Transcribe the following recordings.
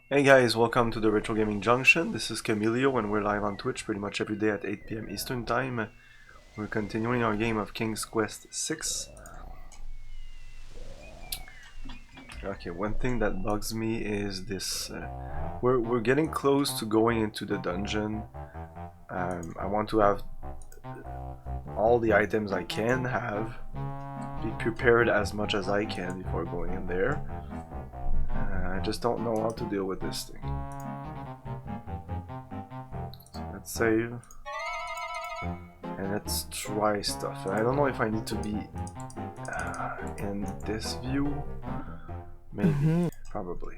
Hey guys, welcome to the Retro Gaming Junction. This is Camilio and we're live on Twitch pretty much every day at 8 p.m. Eastern Time. We're continuing our game of King's Quest 6. Okay, one thing that bugs me is this. We're getting close to going into the dungeon. I want to have all the items I can have, be prepared as much as I can before going in there. I just don't know how to deal with this thing. So let's save. And let's try stuff. I don't know if I need to be in this view. Maybe, probably.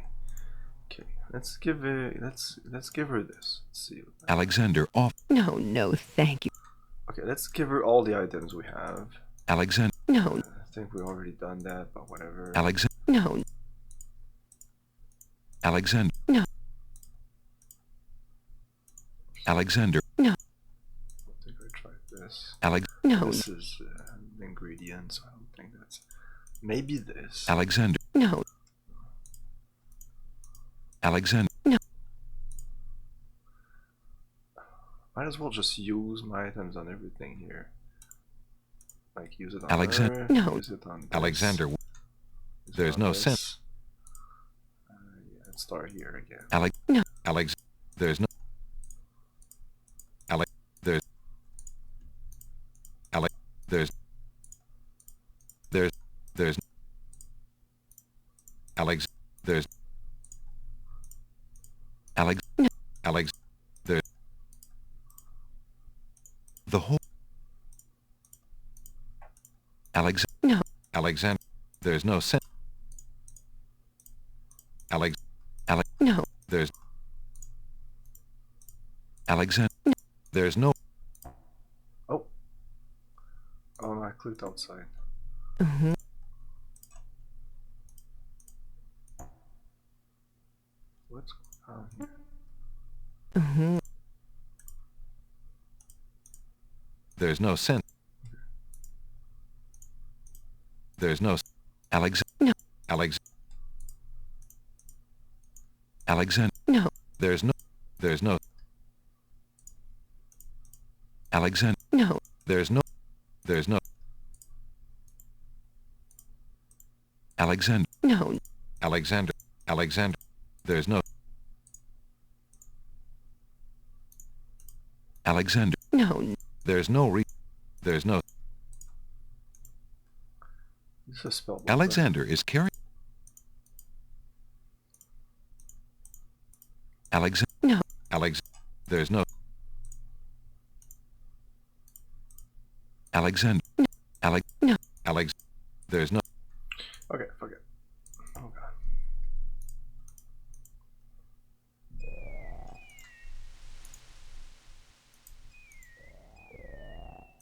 Okay, let's give it. Let's give her this. Let's see. Alexander off. No, thank you. Okay, let's give her all the items we have. Alexander. No, I think we already done that, but whatever. Alexander. no, Alexander. No. Alexander. I think I tried this. no, This is an ingredient, so I don't think that's. Maybe this. Alexander. no, Alexander. Might as well just use my items on everything here. Like use it on Alexander. her, No. use it on this, Alexander. use it There's on no this. sense. Yeah, let's start here again. Alex. There's no. Alex. There's. Alex. There's. There's. Alex. There's. Alex. Alex. There's. The whole. Alex. No. Alexander. There's no sense. Alex. no, There's. Alexander. There's no. Oh, I clicked outside. What's going on here? There's no sense. There's no. Alex. No. Alex. Alexander. No. There's no. There's no. Alexander. no, There's no. There's no. Alexander. no, Alexander. Alexander. There's no. Alexander. no, There's no re. There's no. This is spelled Alexander is carrying. Alex. No. Alex. There's no. Alexander. Alex. No. Alex. There's no. Okay, fuck it. Oh god.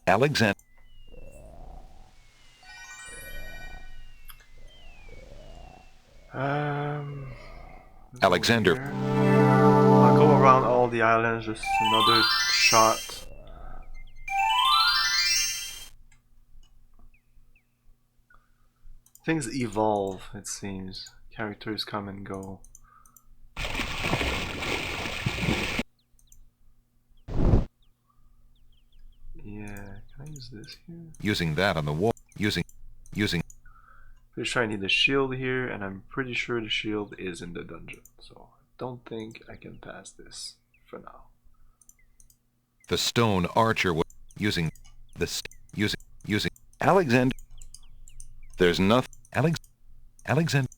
Alexander. Let's Alexander. go here. I'll go around all the islands, just another shot. Things evolve, it seems. Characters come and go. Yeah, can I use this here? Using that on the wall. Using. Pretty sure I need a shield here, and I'm pretty sure the shield is in the dungeon. So I don't think I can pass this for now. The stone archer was using. Using. Alexander. There's nothing. Alexander.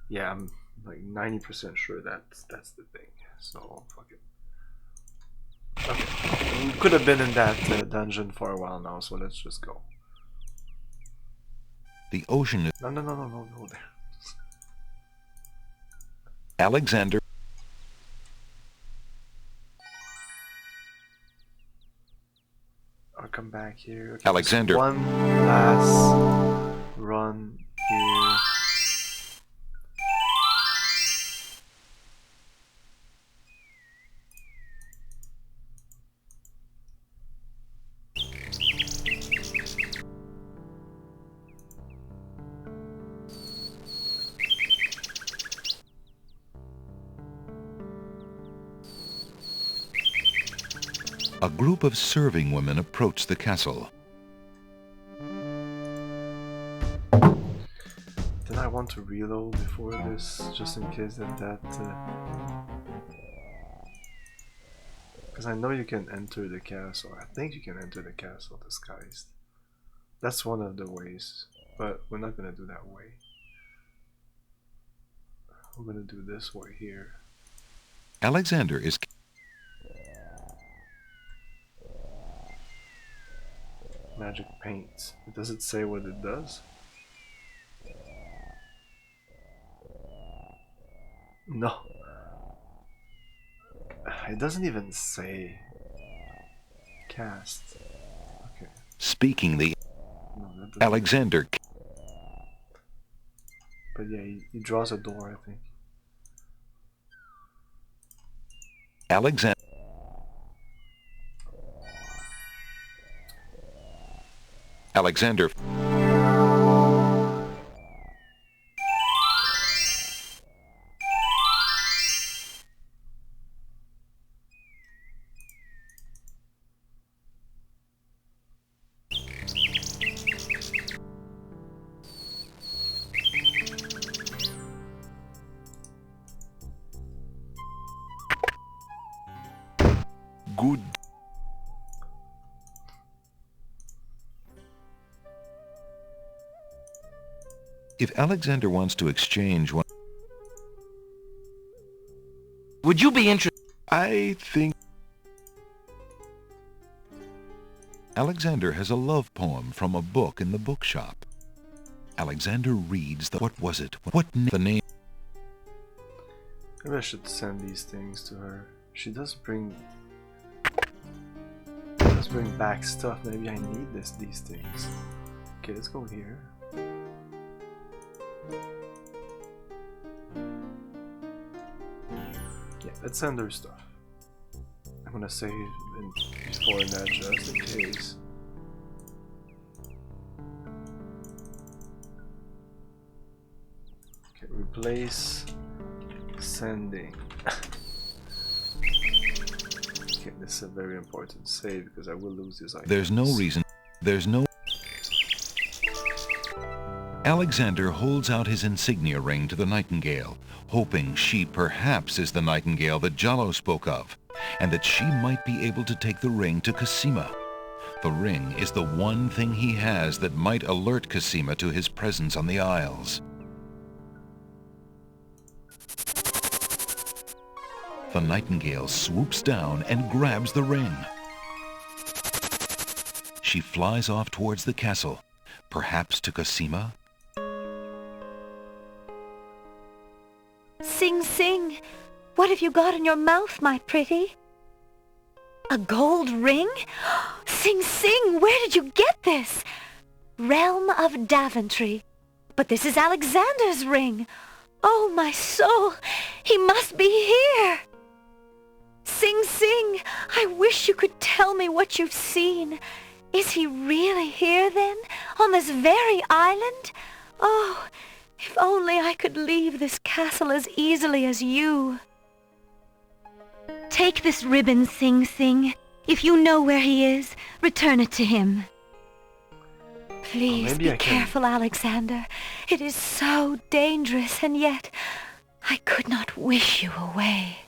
Yeah, I'm like 90% sure that's the thing. So fuck it. Okay, we could have been in that dungeon for a while now, so let's just go. The ocean is. No, go there. Alexander. I'll come back here. Okay, Alexander. just one last run here. A group of serving women approach the castle. Then I want to reload before this, just in case that because I know you can enter the castle. I think you can enter the castle disguised. That's one of the ways, but we're not gonna do that way. We're gonna do this way here. Alexander is... Magic paint. Does it say what it does? No. It doesn't even say cast. Okay. Speaking the... No, that doesn't. Alexander... But yeah, he draws a door, I think. Alexander... Alexander... Good. If Alexander wants to exchange one... Would you be interested? I think... Alexander has a love poem from a book in the bookshop. Alexander reads the... What was it? The name... Maybe I should send these things to her. She does bring back stuff. Maybe I need these things. Okay, let's go here. Yeah, let's send her stuff. I'm gonna save before that just in case. Okay, replace sending. Okay, this is a very important save because I will lose this item. There's no reason... There's no... Alexander holds out his insignia ring to the Nightingale, hoping she perhaps is the Nightingale that Giallo spoke of, and that she might be able to take the ring to Cosima. The ring is the one thing he has that might alert Cosima to his presence on the Isles. The Nightingale swoops down and grabs the ring. She flies off towards the castle, perhaps to Cosima. Sing Sing, what have you got in your mouth, my pretty? A gold ring? Sing Sing, where did you get this? Realm of Daventry. But this is Alexander's ring. Oh, my soul, he must be here. Sing Sing, I wish you could tell me what you've seen. Is he really here then, on this very island? Oh, if only I could leave this castle as easily as you. Take this ribbon, Sing Sing. If you know where he is, return it to him. Please be careful, Alexander. It is so dangerous, and yet I could not wish you away.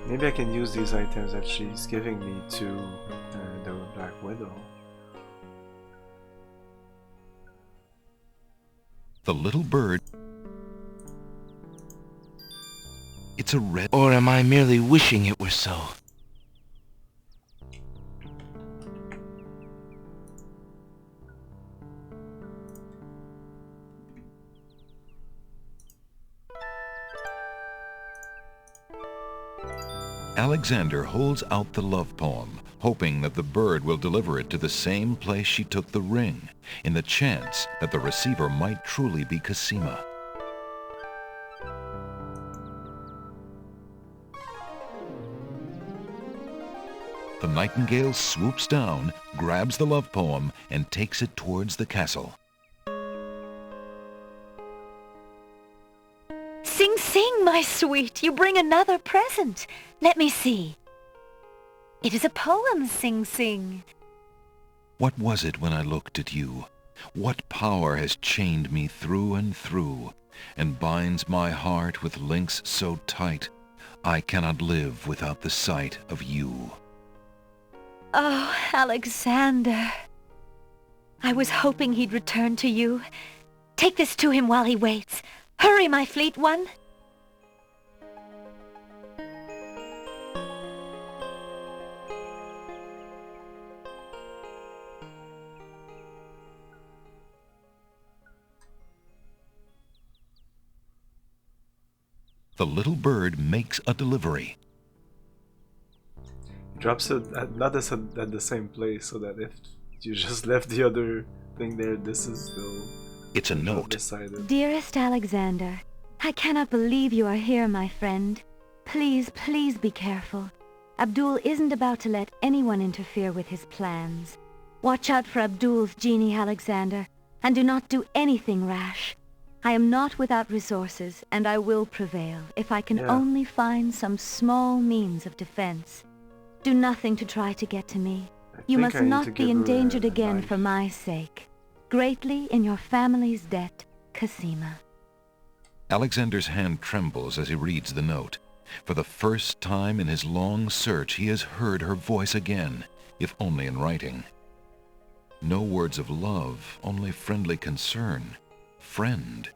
Maybe I can use these items that she's giving me to the Black Widow. The little bird... It's a red... Or am I merely wishing it were so? Alexander holds out the love poem, hoping that the bird will deliver it to the same place she took the ring, in the chance that the receiver might truly be Cosima. The Nightingale swoops down, grabs the love poem, and takes it towards the castle. Sing Sing, my sweet, you bring another present. Let me see. It is a poem, Sing Sing. What was it when I looked at you? What power has chained me through and through, and binds my heart with links so tight, I cannot live without the sight of you? Oh, Alexander. I was hoping he'd return to you. Take this to him while he waits. Hurry, my fleet one. The little bird makes a delivery. He drops it not at the same place, so that if you just left the other thing there, this is still It's a note. decided. Dearest Alexander, I cannot believe you are here, my friend. Please, please be careful. Abdul isn't about to let anyone interfere with his plans. Watch out for Abdul's genie, Alexander, and do not do anything rash. I am not without resources, and I will prevail if I can Yeah. only find some small means of defense. Do nothing to try to get to me. You think must I need to not give be her endangered a again knife. for my sake. Greatly in your family's debt, Cassima. Alexander's hand trembles as he reads the note. For the first time in his long search, he has heard her voice again, if only in writing. No words of love, only friendly concern. Friend.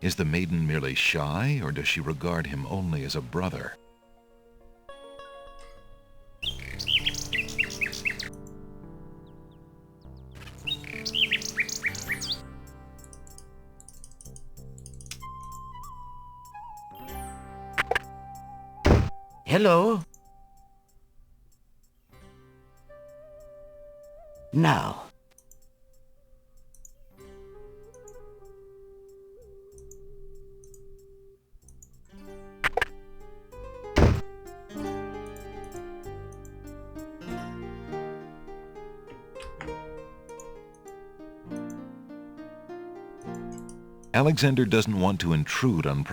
Is the maiden merely shy, or does she regard him only as a brother? Hello? Now. Alexander doesn't want to intrude on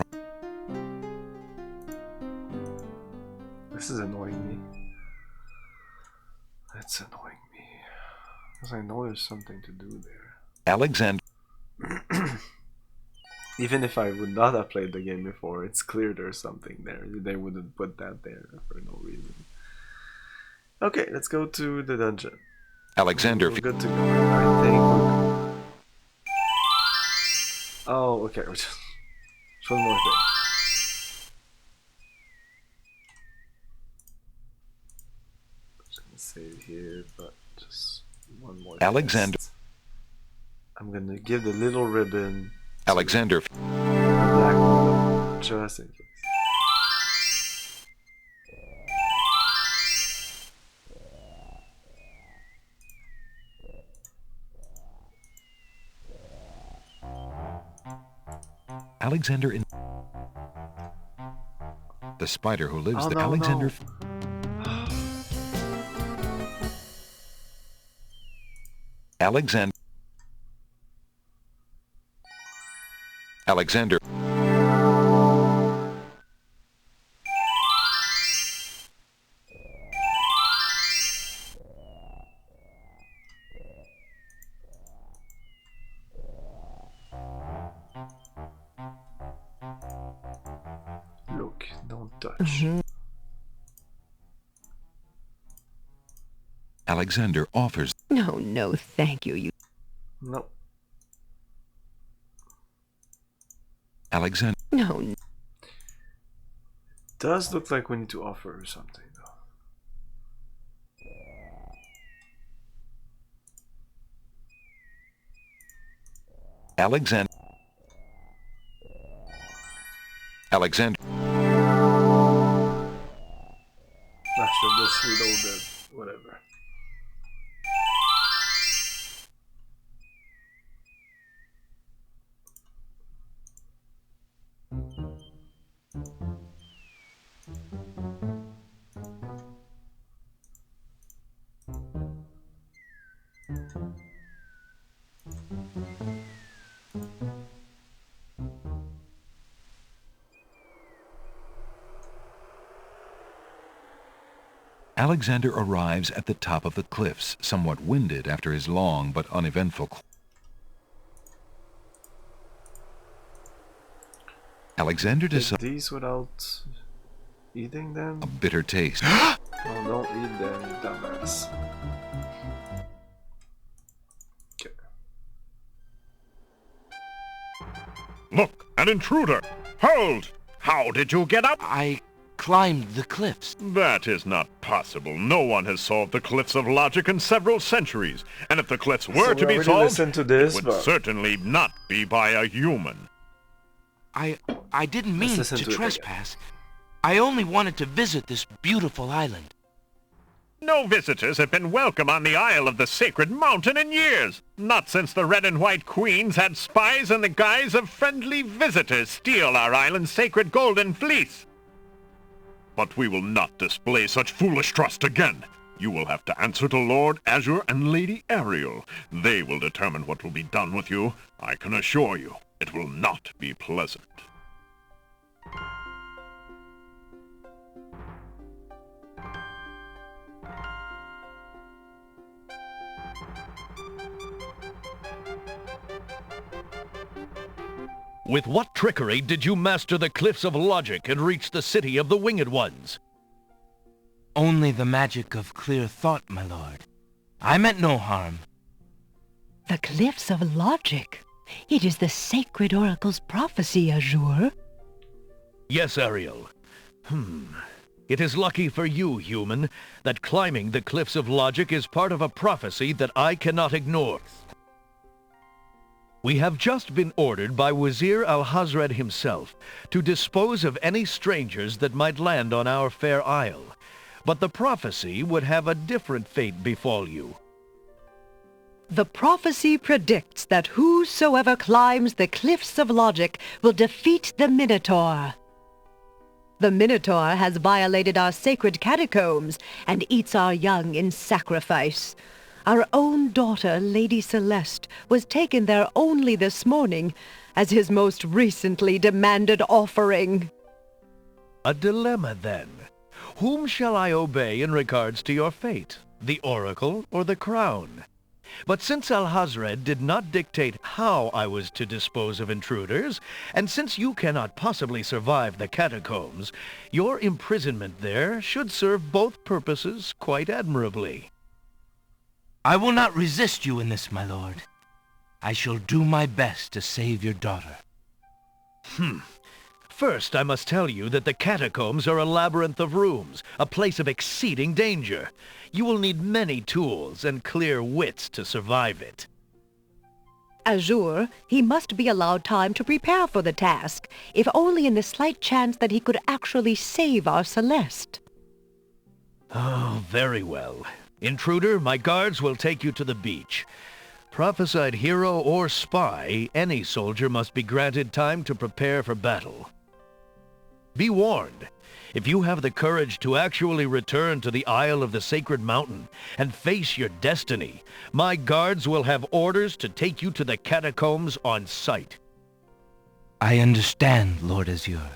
This is annoying me. It's annoying me. Because I know there's something to do there. Alexander. Even if I would not have played the game before, it's clear there's something there. They wouldn't put that there for no reason. Okay, let's go to the dungeon. Alexander. We're good to go. I think we're... Oh, okay. Just one more thing. Just gonna save here, but just one more. Alexander. test. I'm gonna give the little ribbon Alexander. the black one, just in case. Alexander in the spider who lives Oh, there. no, Alexander. no. Alexander. Alexander. Look, don't touch. Alexander offers. No, no, thank you. You No. Alexander. no. Does look like we need to offer her something though. Alexander. Alexander. I should just reload it. Whatever. Alexander arrives at the top of the cliffs, somewhat winded after his long but uneventful. Alexander decides these without eating them? a bitter taste. No, don't eat them, you dumbass. Okay. Look, an intruder! Hold! How did you get up? I climbed the cliffs. That is not possible. No one has solved the cliffs of logic in several centuries. And if the cliffs were So to we be already solved, listened to this, it would but certainly not be by a human. I didn't mean listen to to it again. trespass. I only wanted to visit this beautiful island. No visitors have been welcome on the Isle of the Sacred Mountain in years. Not since the Red and White Queens had spies in the guise of friendly visitors steal our island's sacred golden fleece. But we will not display such foolish trust again. You will have to answer to Lord Azure and Lady Ariel. They will determine what will be done with you. I can assure you, it will not be pleasant. With what trickery did you master the cliffs of logic and reach the city of the Winged Ones? Only the magic of clear thought, my lord. I meant no harm. The cliffs of logic. It is the sacred oracle's prophecy, Azure. Yes, Ariel. It is lucky for you, human, that climbing the cliffs of logic is part of a prophecy that I cannot ignore. We have just been ordered by Wazir Al-Hazred himself to dispose of any strangers that might land on our fair isle. But the prophecy would have a different fate befall you. The prophecy predicts that whosoever climbs the cliffs of logic will defeat the Minotaur. The Minotaur has violated our sacred catacombs and eats our young in sacrifice. Our own daughter, Lady Celeste, was taken there only this morning as his most recently demanded offering. A dilemma, then. Whom shall I obey in regards to your fate? The Oracle or the Crown? But since Al-Hazred did not dictate how I was to dispose of intruders, and since you cannot possibly survive the catacombs, your imprisonment there should serve both purposes quite admirably. I will not resist you in this, my lord. I shall do my best to save your daughter. First, I must tell you that the catacombs are a labyrinth of rooms, a place of exceeding danger. You will need many tools and clear wits to survive it. Azure, he must be allowed time to prepare for the task, if only in the slight chance that he could actually save our Celeste. Oh, very well. Intruder, my guards will take you to the beach. Prophesied hero or spy, any soldier must be granted time to prepare for battle. Be warned, if you have the courage to actually return to the Isle of the Sacred Mountain and face your destiny, my guards will have orders to take you to the catacombs on sight. I understand, Lord Azure.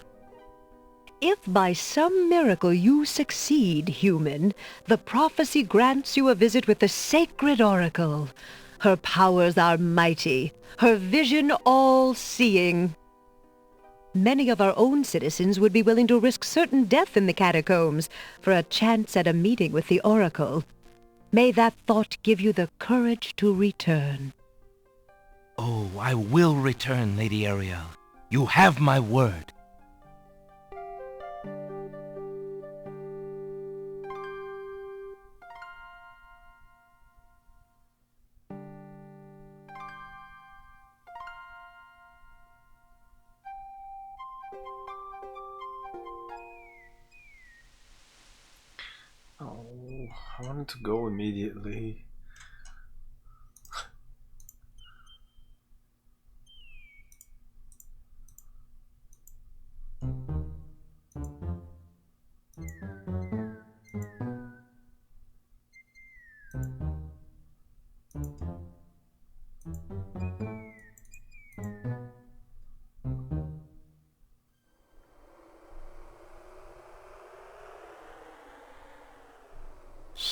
If by some miracle you succeed, human, the prophecy grants you a visit with the sacred oracle. Her powers are mighty, her vision all-seeing. Many of our own citizens would be willing to risk certain death in the catacombs for a chance at a meeting with the oracle. May that thought give you the courage to return. Oh, I will return, Lady Ariel. You have my word. Oh, I wanted to go immediately.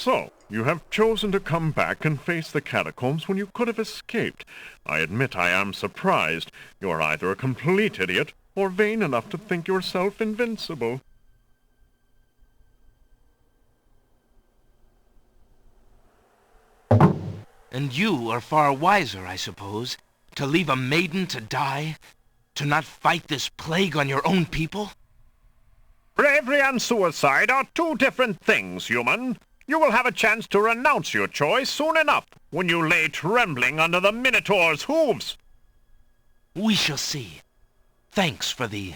So, you have chosen to come back and face the catacombs when you could have escaped. I admit I am surprised. You are either a complete idiot or vain enough to think yourself invincible. And you are far wiser, I suppose, to leave a maiden to die? To not fight this plague on your own people? Bravery and suicide are two different things, human. You will have a chance to renounce your choice soon enough, when you lay trembling under the Minotaur's hooves. We shall see. Thanks for the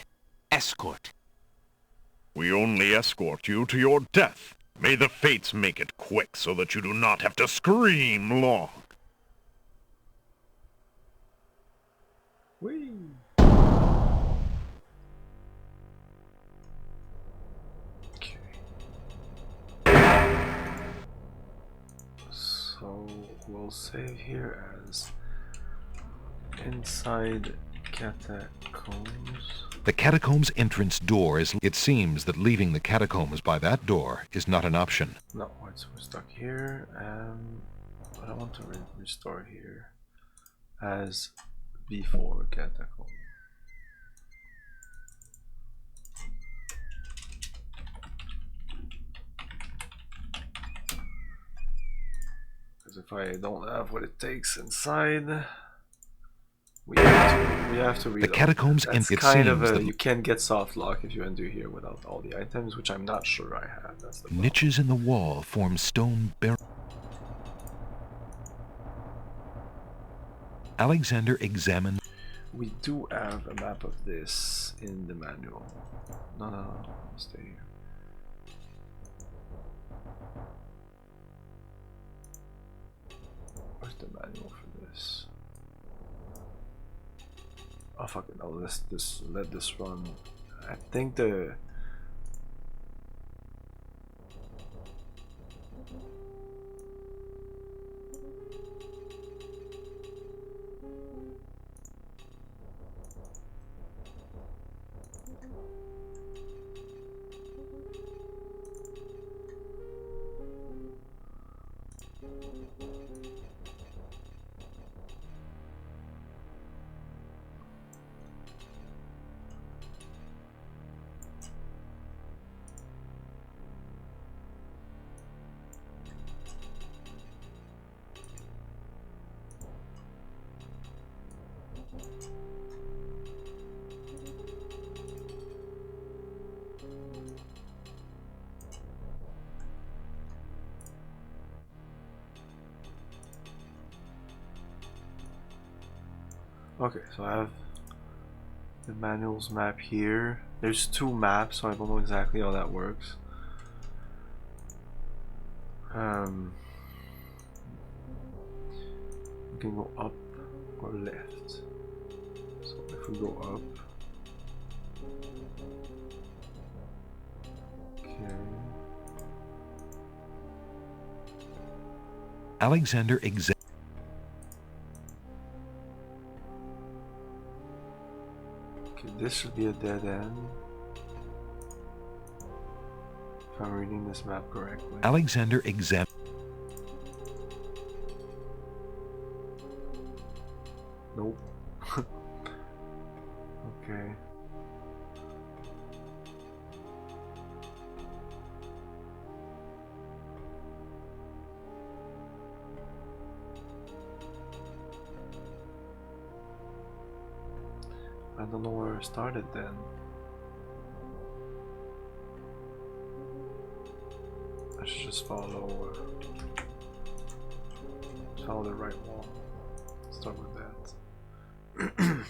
escort. We only escort you to your death. May the fates make it quick so that you do not have to scream long. Whee! Okay. So we'll save here as inside catacombs. The catacombs entrance door is... It seems that leaving the catacombs by that door is not an option. No, we're stuck here, but I want to restore here as before catacomb. Because if I don't have what it takes inside, we have to reload. The catacombs That's it kind seems of that you can't get soft lock if you enter here without all the items, which I'm not sure I have. That's the problem. niches in the wall form stone barrels. Alexander examined... We do have a map of this in the manual. No, stay here. Where's the manual for this? Oh fuck it, no, let's let this run. I think the... Okay, so I have the manuals map here. There's two maps, so I don't know exactly how that works. We can go up or left. So if we go up, okay. Alexander examined... This should be a dead end. If I'm reading this map correctly. Alexander examined... Nope. Okay. I don't know where I started then. I should just follow the right wall. Start with that.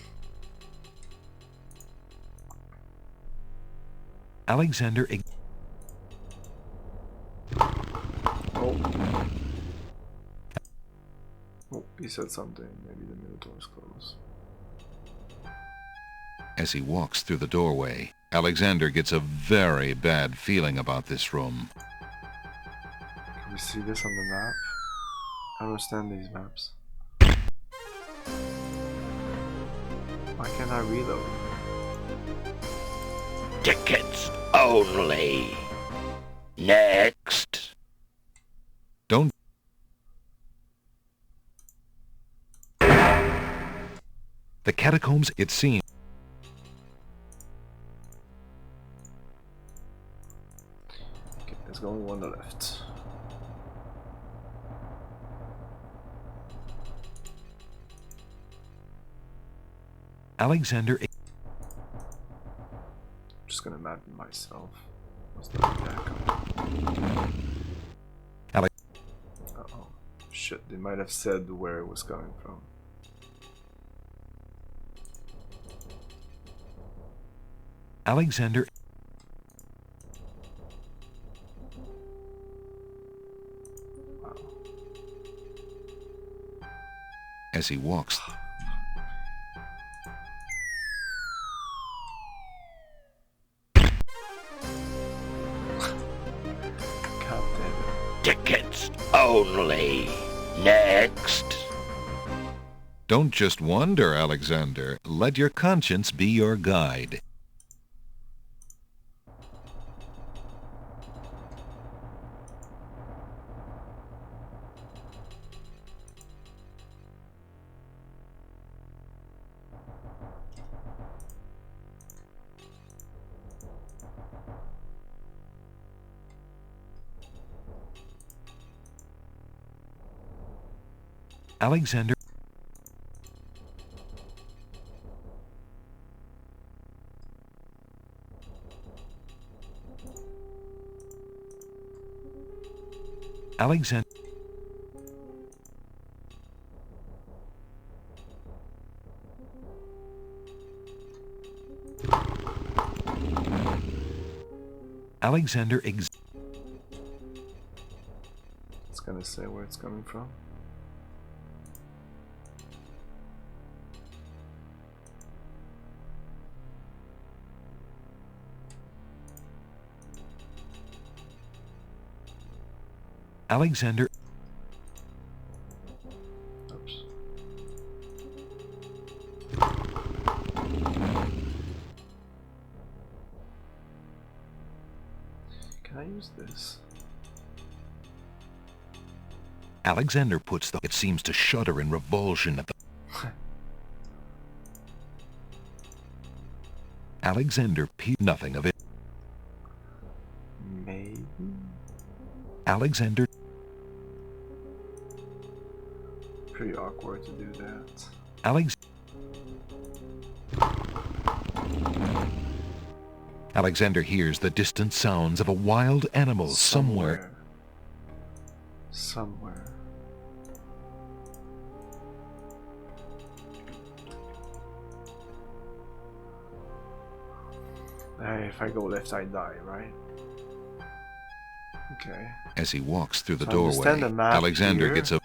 Alexander Oh, he said something. Maybe the Minotaur's close. As he walks through the doorway, Alexander gets a very bad feeling about this room. Can we see this on the map? I don't understand these maps. Why can't I reload? Tickets only. Next. The catacombs, it seems. Okay, there's only one left. Alexander. I'm just gonna map it myself. What's the attack? Uh-oh. Shit, they might have said where it was coming from. Alexander. Wow. As he walks. God damn it. Tickets only. Next. Don't just wander, Alexander. Let your conscience be your guide. Alexander. Alexander. Alexander. It's gonna say where it's coming from. Alexander. Oops. Can I use this? Alexander puts the... It seems to shudder in revulsion at the... Alexander nothing of it. Maybe? Alexander. Pretty awkward to do that. Alexander hears the distant sounds of a wild animal somewhere. Somewhere. If I go left, I die, right? Okay. As he walks through the So I doorway, understand the map Alexander here. gets a...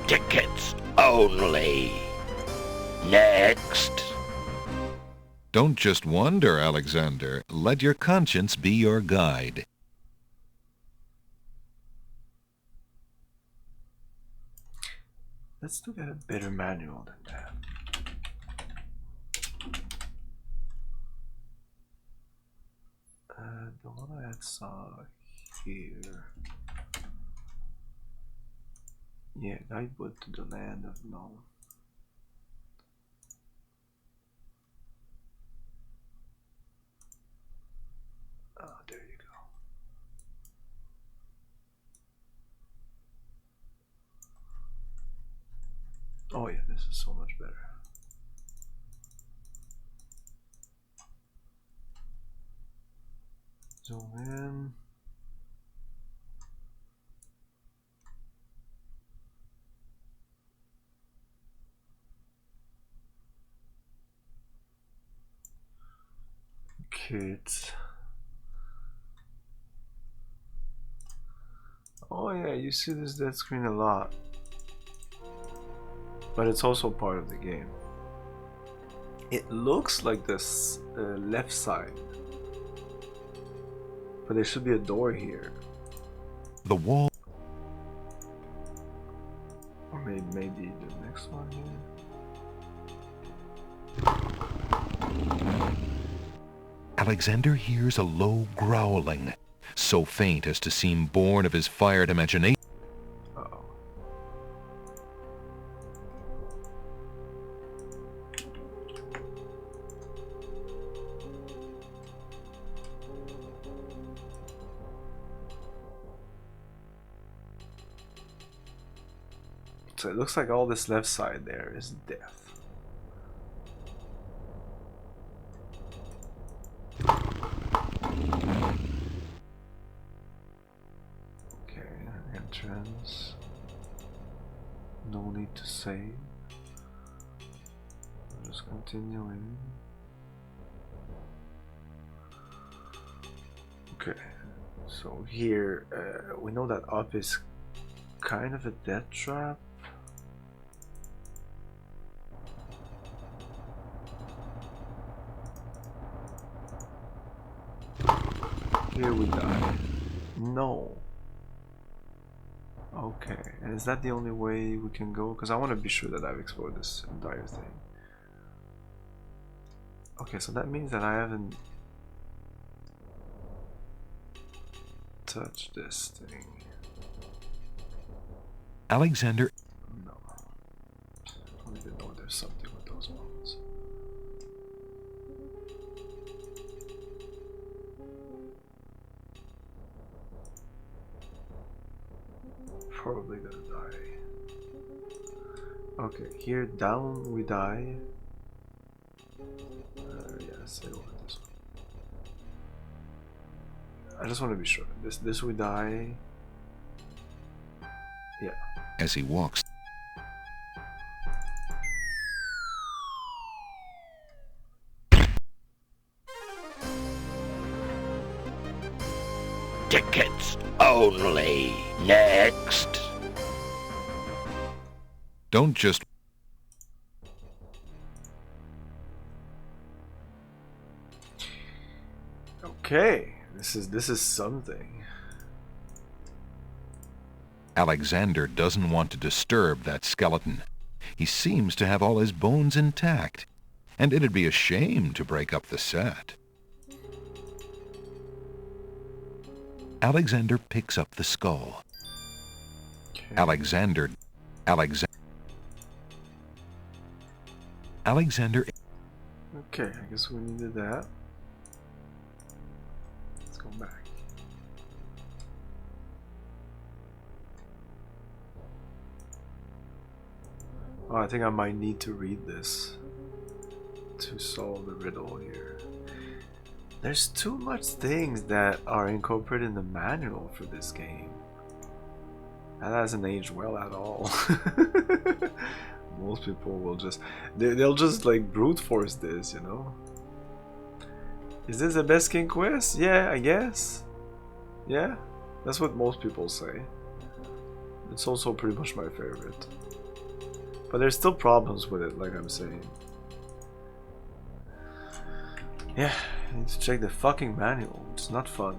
Tickets only. Next. Don't just wander, Alexander. Let your conscience be your guide. Let's look at a better manual than that. The one I had saw here. Yeah, Guidebook to the Land of Nome. Oh, there you go. Oh yeah, this is so much better. Zoom in. Okay, oh yeah, you see this dead screen a lot. But it's also part of the game. It looks like this left side. But there should be a door here. The wall... Or maybe the next one here. Alexander hears a low growling. so faint as to seem born of his fired imagination. Uh-oh. So it looks like all this left side there is death. Okay, entrance. No need to save. Just continuing. Okay, so here we know that up is kind of a death trap. Here we die. No. Okay, and is that the only way we can go? Because I want to be sure that I've explored this entire thing. Okay, so that means that I haven't touched this thing. Alexander No. I don't even know there's something with those bones. Probably gonna die. Okay, here down we die. Yes, I want this one. I just want to be sure. This we die. Yeah. as he walks. Tickets only. Next. Don't just... Okay, this is something. Alexander doesn't want to disturb that skeleton. He seems to have all his bones intact, and it'd be a shame to break up the set. Alexander picks up the skull. Okay. Alexander... Okay, I guess we needed that. Let's go back. Oh, I think I might need to read this to solve the riddle here. There's too much things that are incorporated in the manual for this game. That hasn't aged well at all. Most people will just... They'll just like brute force this, you know? Is this the best King Quest? Yeah, I guess. Yeah, that's what most people say. It's also pretty much my favorite. But there's still problems with it, like I'm saying. Yeah, I need to check the fucking manual. It's not fun.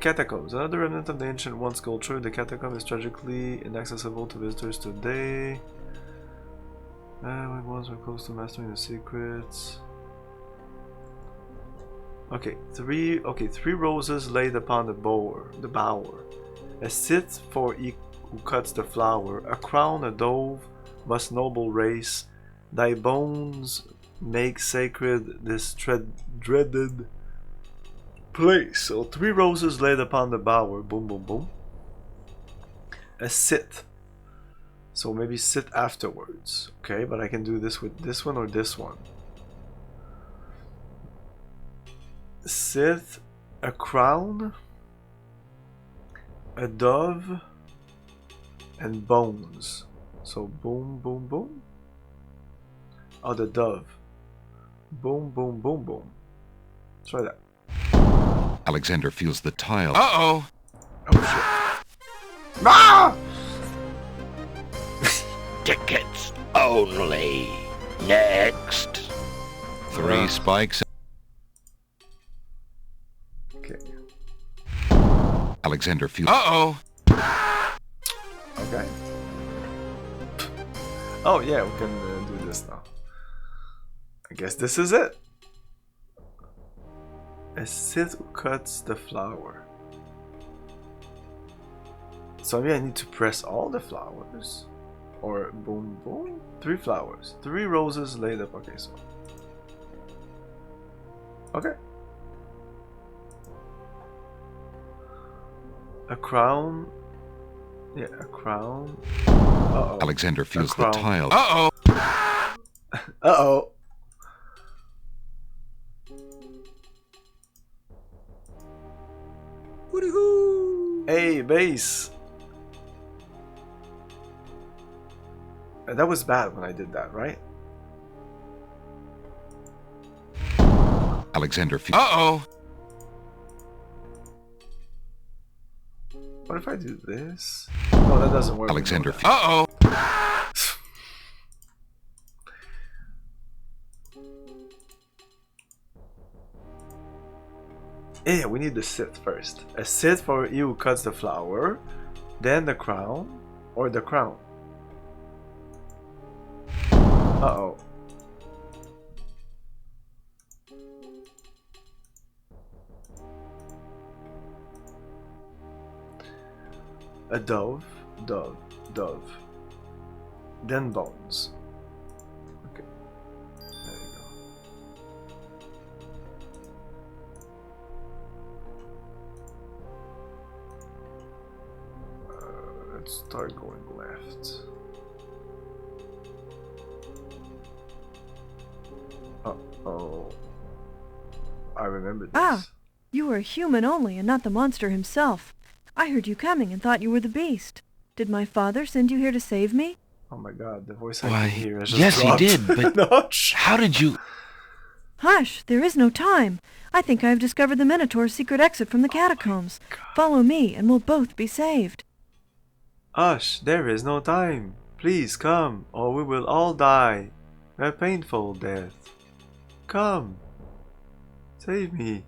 Catacombs. Another remnant of the Ancient One sculpture. The catacomb is tragically inaccessible to visitors today. When ones were close to mastering the secrets. Okay, three roses laid upon the bower. A scythe for he who cuts the flower. A crown, a dove, must noble race. Thy bones make sacred this dreaded place. So 3 roses laid upon the bower. Boom, boom, boom. A scythe. So maybe sit afterwards. Okay, but I can do this with this one or this one. Scythe, a crown, a dove, and bones. So boom, boom, boom. Oh, the dove. Boom, boom, boom, boom. Try that. Alexander feels the tile. Uh-oh. Oh shit. Ah! Tickets only. Next. 3 spikes. Okay. Alexander feels... Uh-oh. Okay. Oh yeah, we can do this now. I guess this is it. A Sith who cuts the flower. So maybe I need to press all the flowers. Or boom boom. 3 flowers. 3 roses laid up. Okay, so. Okay. A crown. Yeah, a crown. Uh-oh. Alexander feels the crown. tile. Uh-oh. Uh-oh. Hey, base. That was bad when I did that, right? Alexander feels. Uh-oh. What if I do this? No, that doesn't work. Alexander feels. Uh-oh. Yeah, we need the Sith first. A Sith for you who cuts the flower, then the crown, or the crown. Uh-oh. A dove, dove, dove. Then bones. Okay. There you go. Let's start going left. Uh-oh. I remember this. Ah, you were a human only and not the monster himself. I heard you coming and thought you were the beast. Did my father send you here to save me? Oh my god, the voice I Why, can hear has just yes, dropped he did, but a notch. how did you... Hush, there is no time. I think I have discovered the Minotaur's secret exit from the catacombs. Follow me and we'll both be saved. Hush, there is no time. Please come, or we will all die. A painful death. Come. Save me.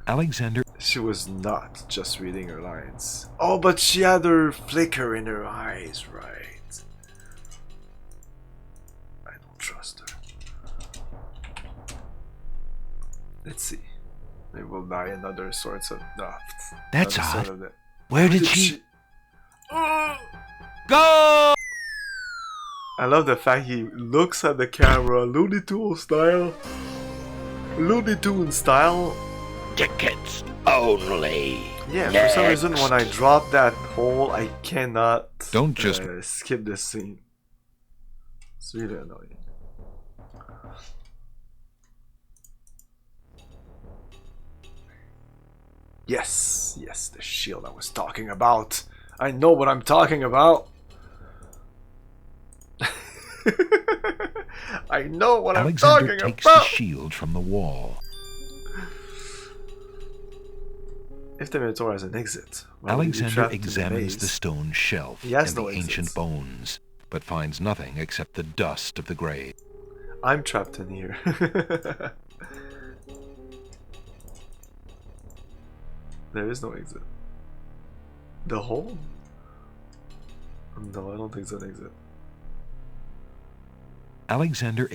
Alexander. She was not just reading her lines. Oh, but she had her flicker in her eyes, right? I don't trust her. Let's see. Maybe we'll buy another sorts of That's another sort odd. of that. Where did she... Oh! Go! I love the fact he looks at the camera, Looney Tunes style. Looney Tunes style. Tickets only. Yeah, for some reason when I drop that hole, I cannot Don't just- skip this scene. It's really annoying. Yes, yes, the shield I was talking about. I know what I'm talking about. I know what Alexander I'm talking takes the about. shield from the wall. If the Minotaur has an exit, why would he be Alexander trapped in examines the maze? stone shelf He has and the no ancient exits. bones, but finds nothing except the dust of the grave. I'm trapped in here. There is no exit. The hole? No, I don't think it's an exit. Alexander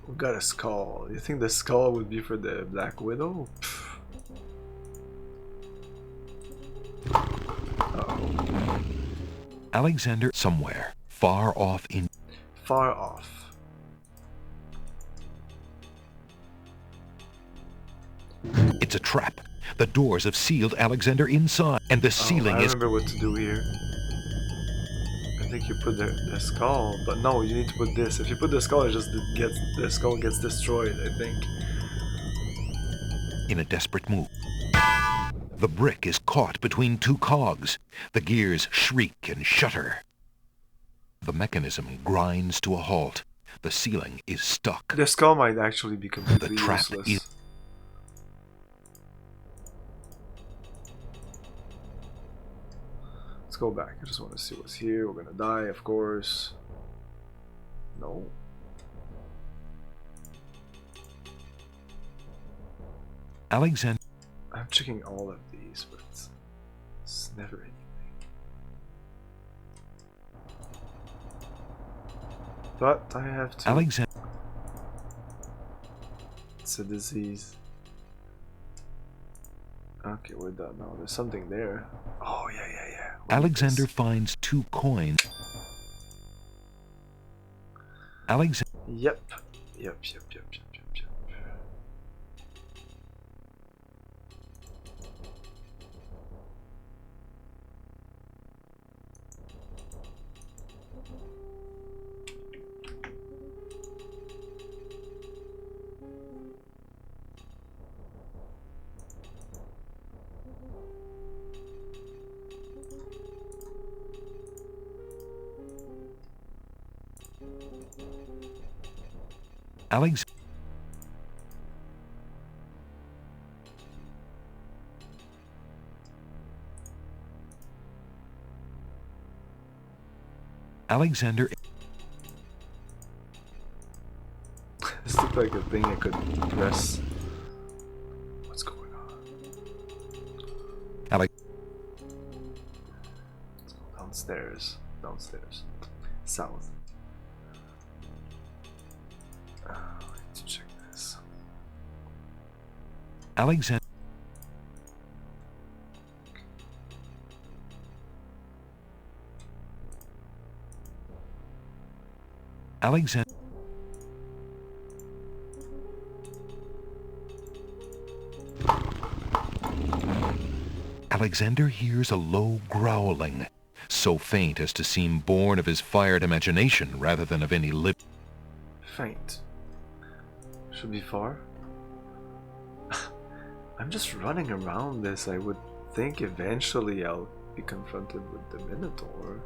We got a skull. You think the skull would be for the Black Widow? Uh-oh. Alexander somewhere far off in Far off. it's a trap. The doors have sealed Alexander inside, and the ceiling I is remember what to do here. I think you put the skull, but no, you need to put this. If you put the skull, the skull gets destroyed, I think. in a desperate move. The brick is caught between two cogs. The gears shriek and shudder. The mechanism grinds to a halt. The ceiling is stuck. The skull might actually be completely The trap useless. is- Let's go back. I just want to see what's here. We're gonna die, of course. No. Alexander I'm checking all of these, but it's never anything. But I have to. Alexander. It's a disease. Okay, we're done now. There's something there. Oh, yeah. What is Alexander this? finds 2 coins. Alexander. Yep. Alex. Alexander. This looks like a thing I could press. What's going on? Alex. Let's go downstairs. South. I need to check this. Alexander. Alexander. Alexander hears a low growling, so faint as to seem born of his fired imagination rather than of any living. Faint. Should be far. I'm just running around this. I would think eventually I'll be confronted with the Minotaur.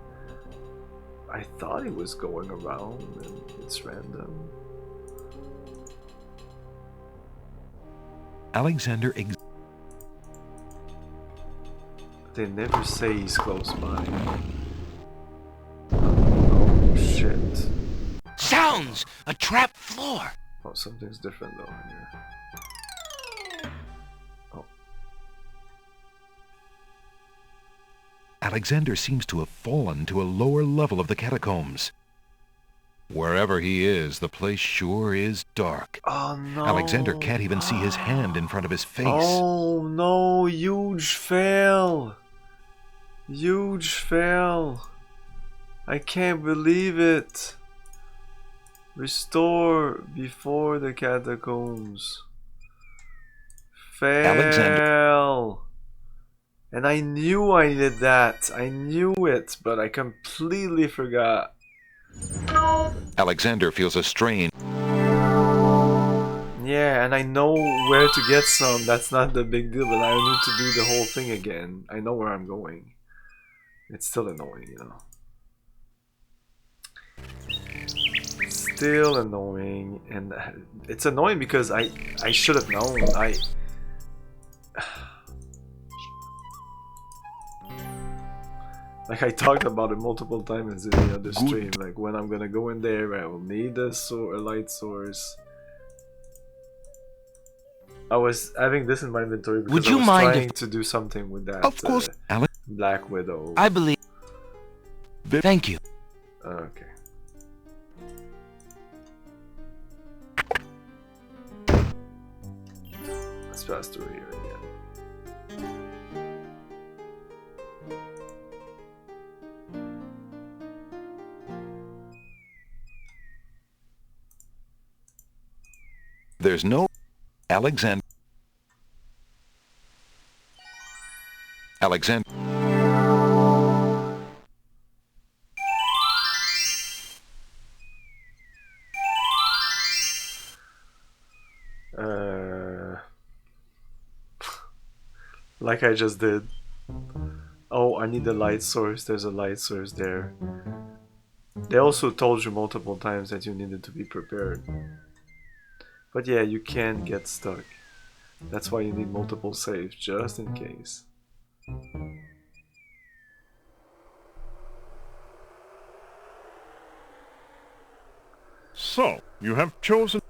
I thought he was going around and it's random. Alexander. They never say he's close by. Oh shit. Sounds! A trap floor! Oh, something's different though here. Oh. Alexander seems to have fallen to a lower level of the catacombs. Wherever he is, the place sure is dark. Oh no. Alexander can't even see his hand in front of his face. Oh no, huge fail. Huge fail. I can't believe it. Restore before the catacombs. Fail. Alexander. And I knew I did that. I knew it, but I completely forgot. Alexander feels a strain. Yeah, and I know where to get some. That's not the big deal, but I need to do the whole thing again. I know where I'm going. It's still annoying, you know. Still annoying, and it's annoying because I should have known. Like I talked about it multiple times in the other stream. Like when I'm gonna go in there, I will need a light source. I was having this in my inventory because Would you I was mind trying to do something with that. Of course, Black Widow. I believe. Thank you. Okay. Let's pass through here again. There's no Alexander. Alexander. Like I just did. Oh, I need a light source. There's a light source there. They also told you multiple times that you needed to be prepared. But yeah, you can get stuck. That's why you need multiple saves, just in case. So, you have chosen...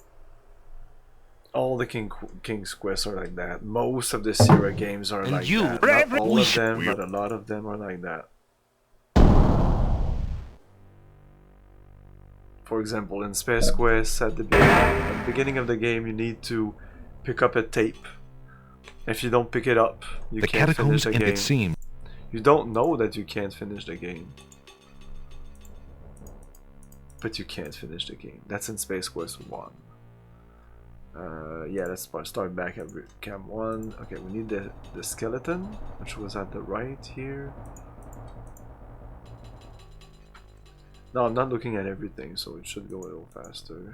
All the King's Quest are like that. Most of the Sierra games are like that. Not all of them, but a lot of them are like that. for example, in Space Quest, at the beginning of the game, you need to pick up a tape. If you don't pick it up, you The can't finish catacombs the and game. it seems You don't know that you can't finish the game. But you can't finish the game. That's in Space Quest 1. Yeah, let's start back at Cam 1. Okay, we need the skeleton, which was at the right here. No, I'm not looking at everything, so it should go a little faster.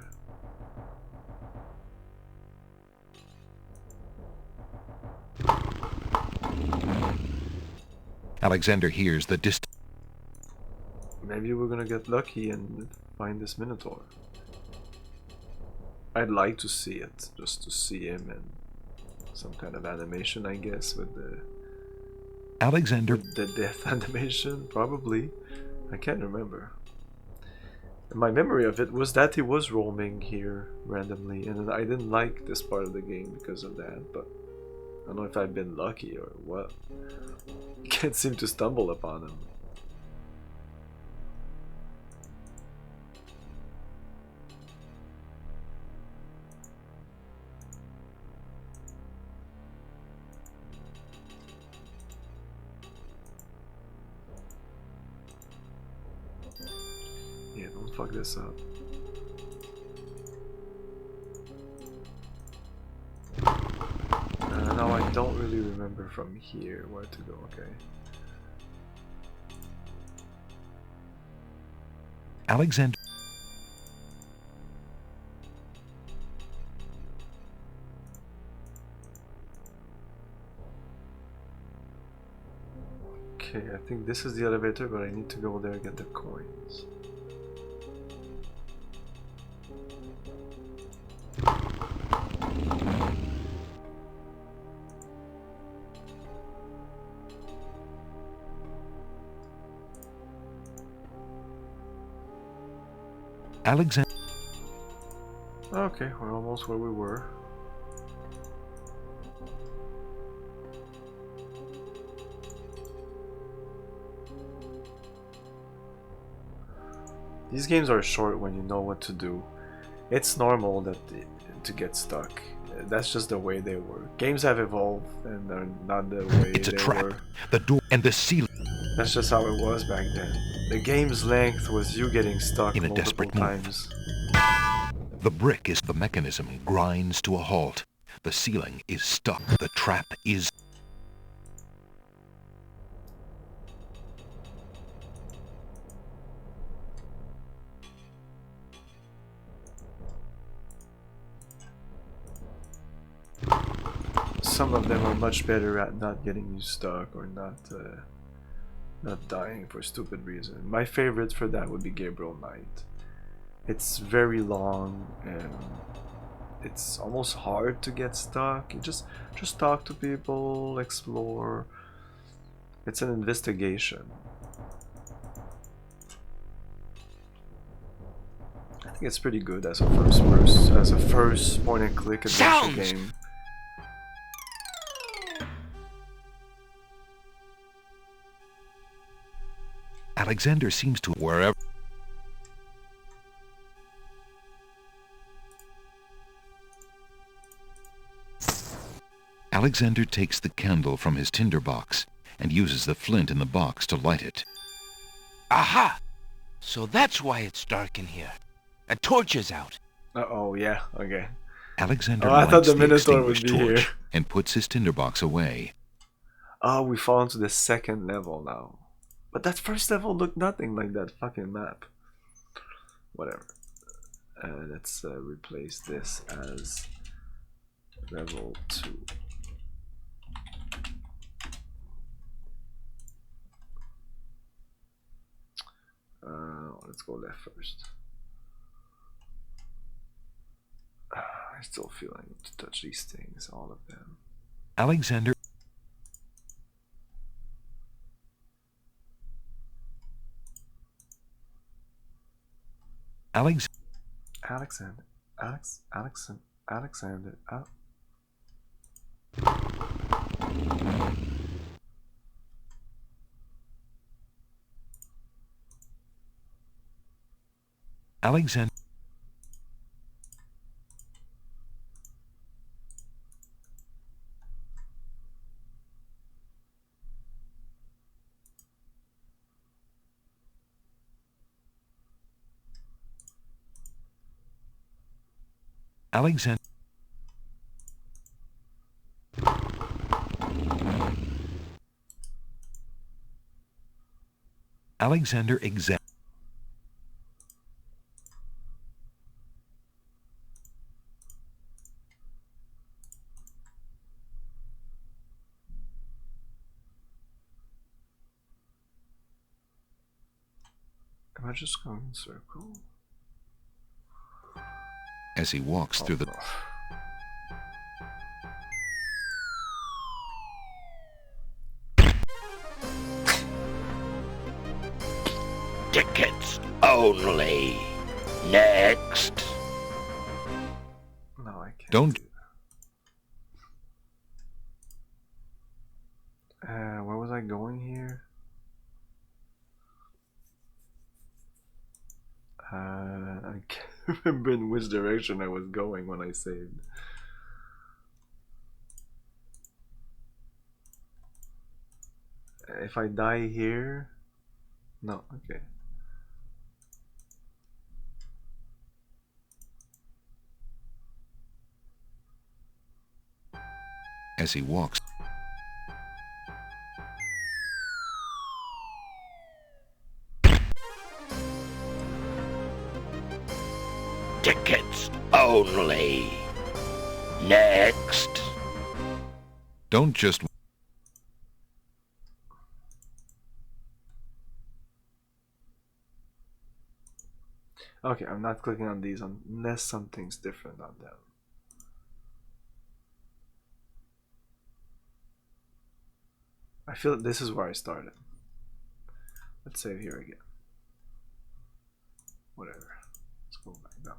Alexander hears the distant. Maybe we're gonna get lucky and find this Minotaur. I'd like to see it, just to see him and some kind of animation, I guess, with Alexander the death animation, probably. I can't remember. My memory of it was that he was roaming here randomly, and I didn't like this part of the game because of that, but I don't know if I've been lucky or what. Can't seem to stumble upon him. Yeah, don't fuck this up. Now I don't really remember from here where to go, okay. Alexander. Okay, I think this is the elevator, but I need to go there and get the coins. Alexander. Okay, we're almost where we were. These games are short when you know what to do. It's normal that to get stuck. That's just the way they work. Games have evolved and they're not the way It's a they trap. were. The door and the ceiling. That's just how it was back then. The game's length was you getting stuck In a multiple desperate move. times. The brick is the mechanism grinds to a halt. The ceiling is stuck. The trap is. Some of them are much better at not getting you stuck or not dying for stupid reason. My favorite for that would be Gabriel Knight. It's very long and it's almost hard to get stuck. You just talk to people, explore. It's an investigation. I think it's pretty good as a first point and click adventure Sounds! game. Alexander seems to wherever. Alexander takes the candle from his tinderbox and uses the flint in the box to light it. Aha! So that's why it's dark in here. A torch is out. Oh yeah, okay. Alexander Oh, I thought lights the the Minotaur would extinguished be torch here. and puts his tinderbox away. Oh, we fall into the second level now. But that first level looked nothing like that fucking map. Whatever. Let's replace this as level 2. Let's go left first. I still feel I need to touch these things, all of them. Alexander. Alexander. Alexander. Alexander. Alexander Exam. Am I just going in circle? As he walks through the... No. Tickets only. Next. No, I can't. Don't- Do that. Where was I going here? I can't remember in which direction I was going when I saved. If I die here... No, okay. As he walks... Tickets only. Next. Don't just... Okay, I'm not clicking on these unless something's different on them. I feel that this is where I started. Let's save here again. Whatever. Let's go back down.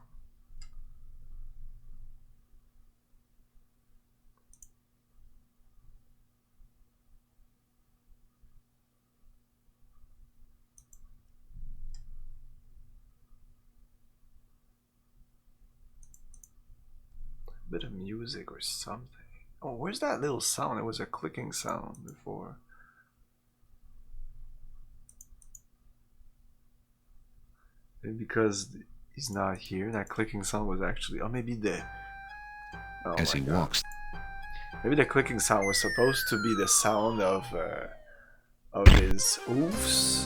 Bit of music or something. Oh, where's that little sound? It was a clicking sound before. Maybe because he's not here, that clicking sound was actually... Oh, maybe the... Oh As my he God. walks... Maybe the clicking sound was supposed to be the sound of his oofs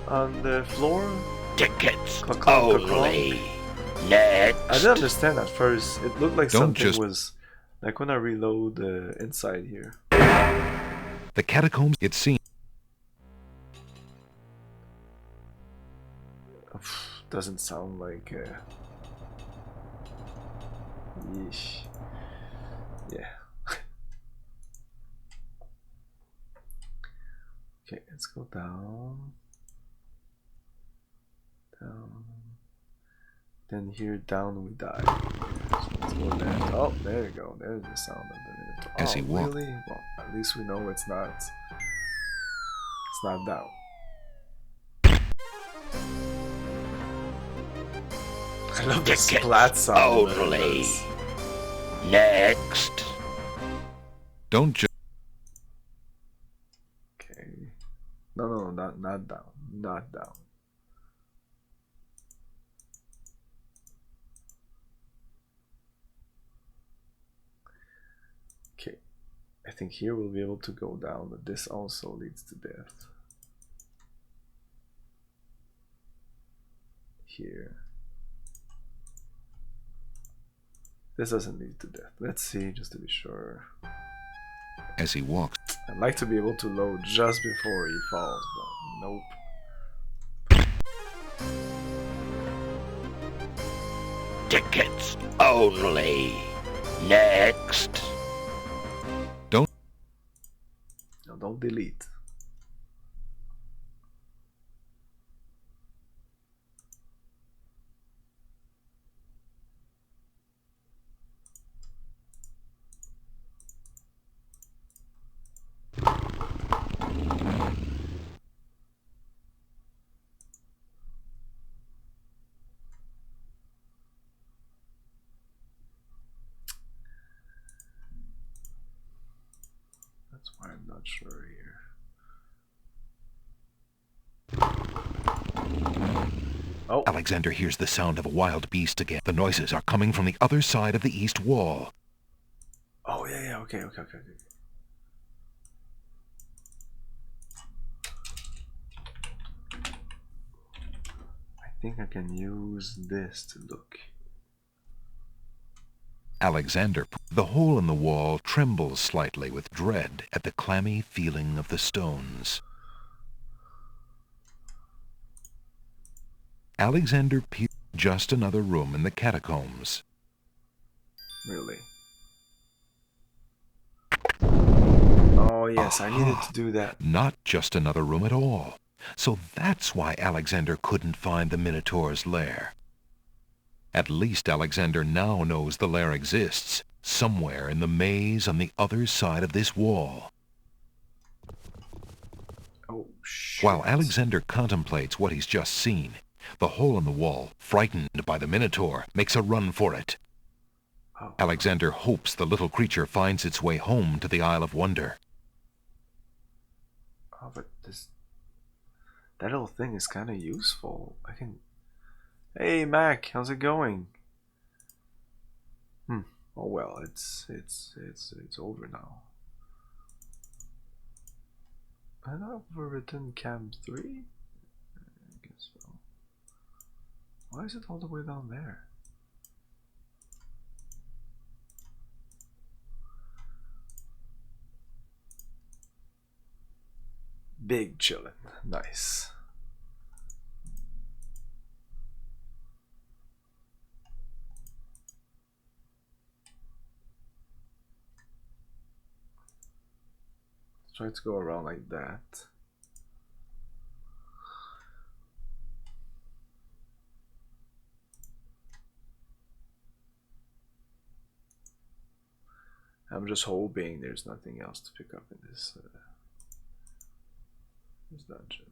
on the floor. Tickets Clunk, clunk, clunk, only. clunk. Next. I didn't understand at first. It looked like Don't something just- was like when I reload inside here. The catacombs, it seems... Doesn't sound like. Yeesh. Yeah. Okay, let's go down. Down. Then here down we die. So let's go there. Oh, there you go. There's the sound of the Minotaur. As he walks. Really? Well, at least we know it's not. It's not down. I love the Tickets splat sound. that it only. does. Next. Don't just... Okay. No, not down. Not down. Okay. I think here we'll be able to go down, but this also leads to death. Here. This doesn't lead to death. Let's see, just to be sure. As he walks... I'd like to be able to load just before he falls, but nope. Tickets only. Next. No, don't delete. I'm not sure here. Oh. Alexander hears the sound of a wild beast again. The noises are coming from the other side of the east wall. Oh, yeah, okay. I think I can use this to look. Alexander, the hole in the wall trembles slightly with dread at the clammy feeling of the stones. Alexander peers just another room in the catacombs. Really? Oh yes, I needed to do that. Not just another room at all. So that's why Alexander couldn't find the Minotaur's lair. At least Alexander now knows the lair exists, somewhere in the maze on the other side of this wall. Oh, shit. While Alexander contemplates what he's just seen, the hole in the wall, frightened by the Minotaur, makes a run for it. Oh. Alexander hopes the little creature finds its way home to the Isle of Wonder. Oh, but that little thing is kind of useful. I can... Hey Mac, how's it going? Oh well, it's over now. Have I overwritten Cam 3? I guess so. Why is it all the way down there? Big chillin', nice. Try to go around like that. I'm just hoping there's nothing else to pick up in this dungeon.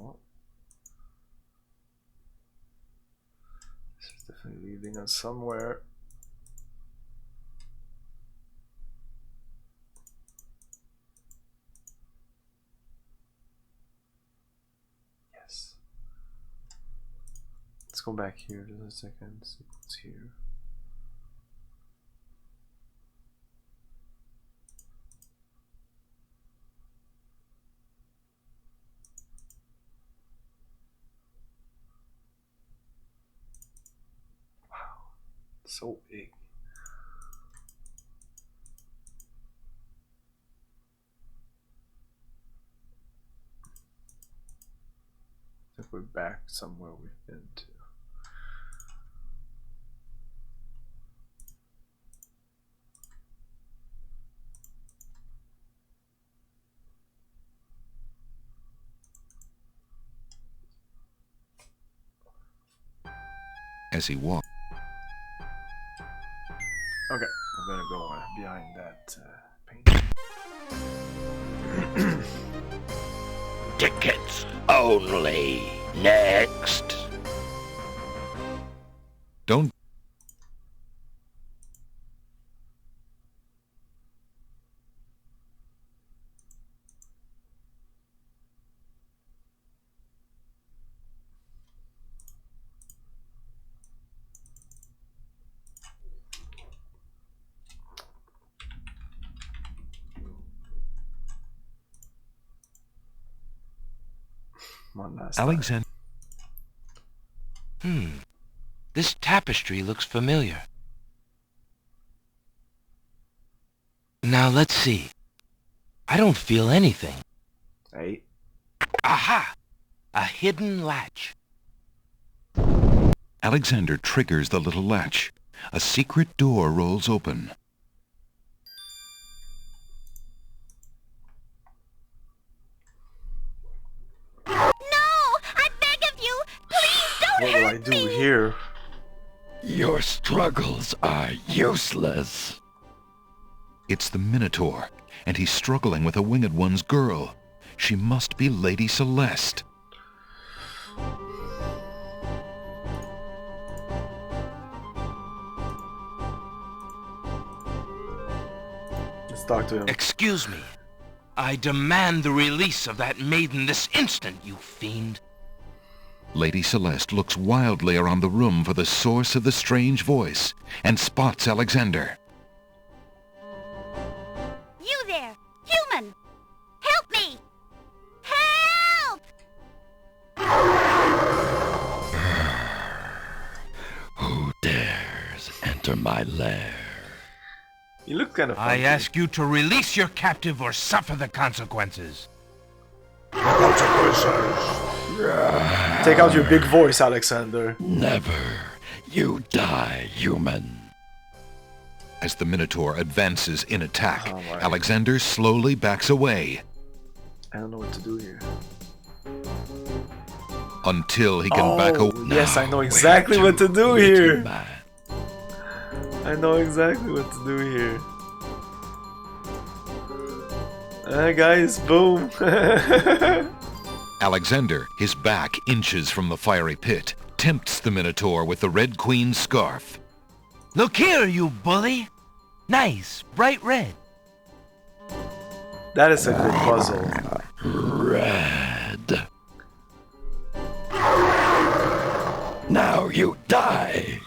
Oh. This is definitely leading us somewhere. Yes. Let's go back here just a second, see what's here. So big. I think we're back somewhere we've been to. As he walks, Okay, I'm gonna go behind that painting. Tickets only. Next. don't One last Alexander. This tapestry looks familiar. Now let's see. I don't feel anything. Hey. Aha! A hidden latch. Alexander triggers the little latch. A secret door rolls open. What will I do here? Your struggles are useless. It's the Minotaur, and he's struggling with a winged one's girl. She must be Lady Celeste. Let's talk to him. Excuse me. I demand the release of that maiden this instant, you fiend. Lady Celeste looks wildly around the room for the source of the strange voice and spots Alexander. You there, human! Help me! Help! Who dares enter my lair? You look kind of I funky. ask you to release your captive or suffer the consequences. Take out your big voice, Alexander. Never. You die, human. As the Minotaur advances in attack, Oh my. Alexander slowly backs away I don't know what to do here. until he can back away. Yes, I know Now, exactly where what to do little here. man? I know exactly what to do here. Guys, boom. Alexander, his back inches from the fiery pit, tempts the Minotaur with the Red Queen's scarf. Look here, you bully. Nice, bright red. That is a good puzzle. Red. Now you die.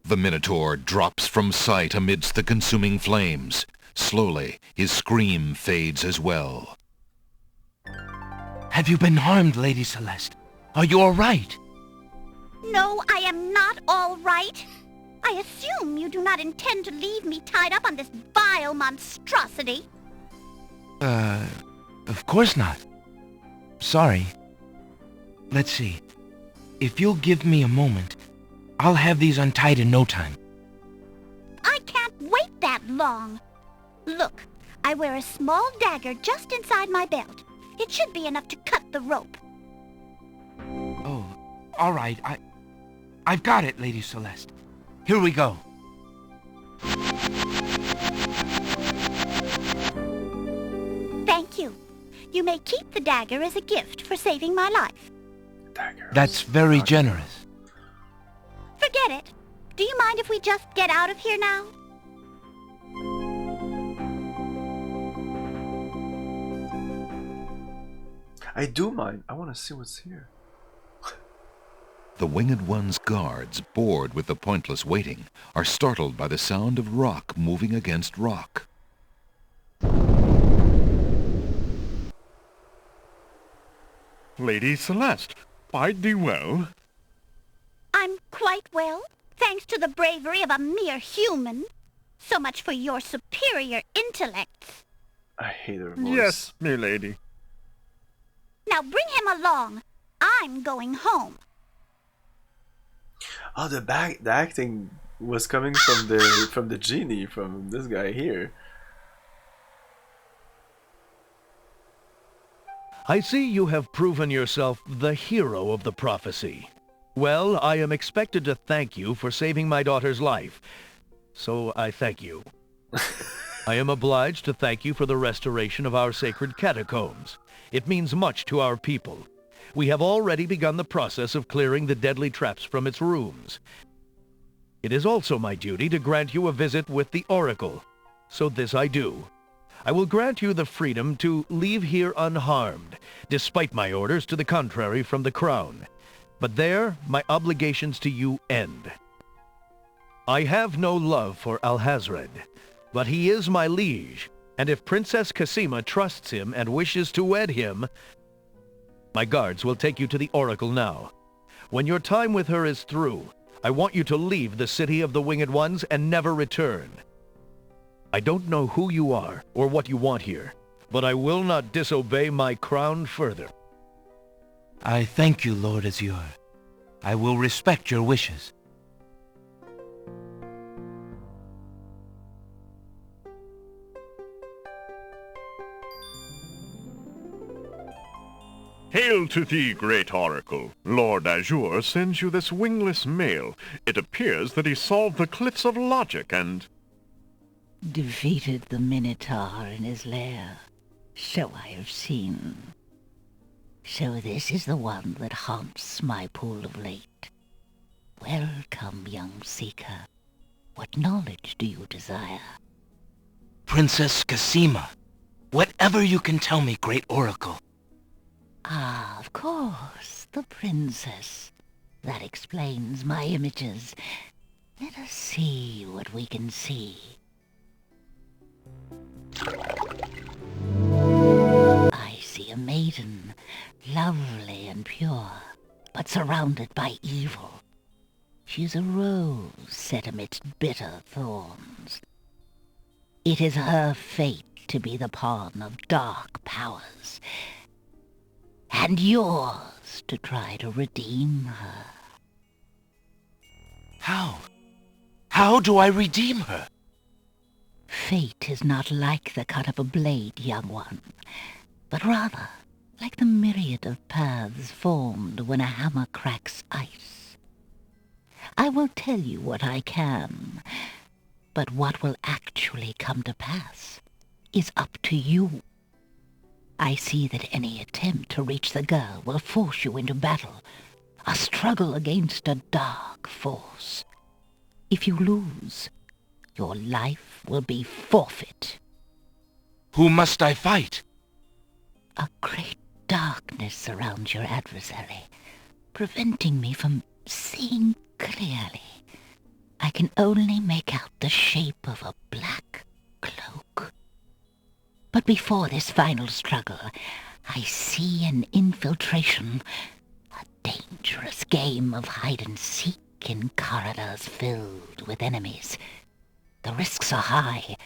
The Minotaur drops from sight amidst the consuming flames. Slowly, his scream fades as well. Have you been harmed, Lady Celeste? Are you all right? No, I am not all right. I assume you do not intend to leave me tied up on this vile monstrosity. Of course not. Sorry. Let's see. If you'll give me a moment, I'll have these untied in no time. I can't wait that long. Look, I wear a small dagger just inside my belt. It should be enough to cut the rope. Oh, all right. I've got it, Lady Celeste. Here we go. Thank you. You may keep the dagger as a gift for saving my life. That's very generous. Forget it. Do you mind if we just get out of here now? I do mind. I want to see what's here. The Winged One's guards, bored with the pointless waiting, are startled by the sound of rock moving against rock. Lady Celeste, bide thee well. I'm quite well, thanks to the bravery of a mere human. So much for your superior intellects. I hate her voice. Yes, milady. Now bring him along. I'm going home. Oh, the acting was coming from the genie, from this guy here. I see you have proven yourself the hero of the prophecy. Well, I am expected to thank you for saving my daughter's life, so I thank you. I am obliged to thank you for the restoration of our sacred catacombs. It means much to our people. We have already begun the process of clearing the deadly traps from its rooms. It is also my duty to grant you a visit with the Oracle, so this I do. I will grant you the freedom to leave here unharmed, despite my orders to the contrary from the Crown. But there, my obligations to you end. I have no love for Alhazred, but he is my liege, and if Princess Cassima trusts him and wishes to wed him, my guards will take you to the Oracle now. When your time with her is through, I want you to leave the City of the Winged Ones and never return. I don't know who you are or what you want here, but I will not disobey my crown further. I thank you, Lord Azure. I will respect your wishes. Hail to thee, great oracle. Lord Azure sends you this wingless mail. It appears that he solved the cliffs of logic and... Defeated the Minotaur in his lair. So I have seen. So this is the one that haunts my pool of late. Welcome, young seeker. What knowledge do you desire? Princess Cassima, whatever you can tell me, Great Oracle. Ah, of course, the princess. That explains my images. Let us see what we can see. I see a maiden, lovely and pure, but surrounded by evil. She is a rose set amidst bitter thorns. It is her fate to be the pawn of dark powers, and yours to try to redeem her. How? How do I redeem her? Fate is not like the cut of a blade, young one, but rather like the myriad of paths formed when a hammer cracks ice. I will tell you what I can, but what will actually come to pass is up to you. I see that any attempt to reach the girl will force you into battle, a struggle against a dark force. If you lose, your life will be forfeit. Who must I fight? A great darkness surrounds your adversary, preventing me from seeing clearly. I can only make out the shape of a black cloak. But before this final struggle, I see an infiltration, a dangerous game of hide-and-seek in corridors filled with enemies. The risks are high,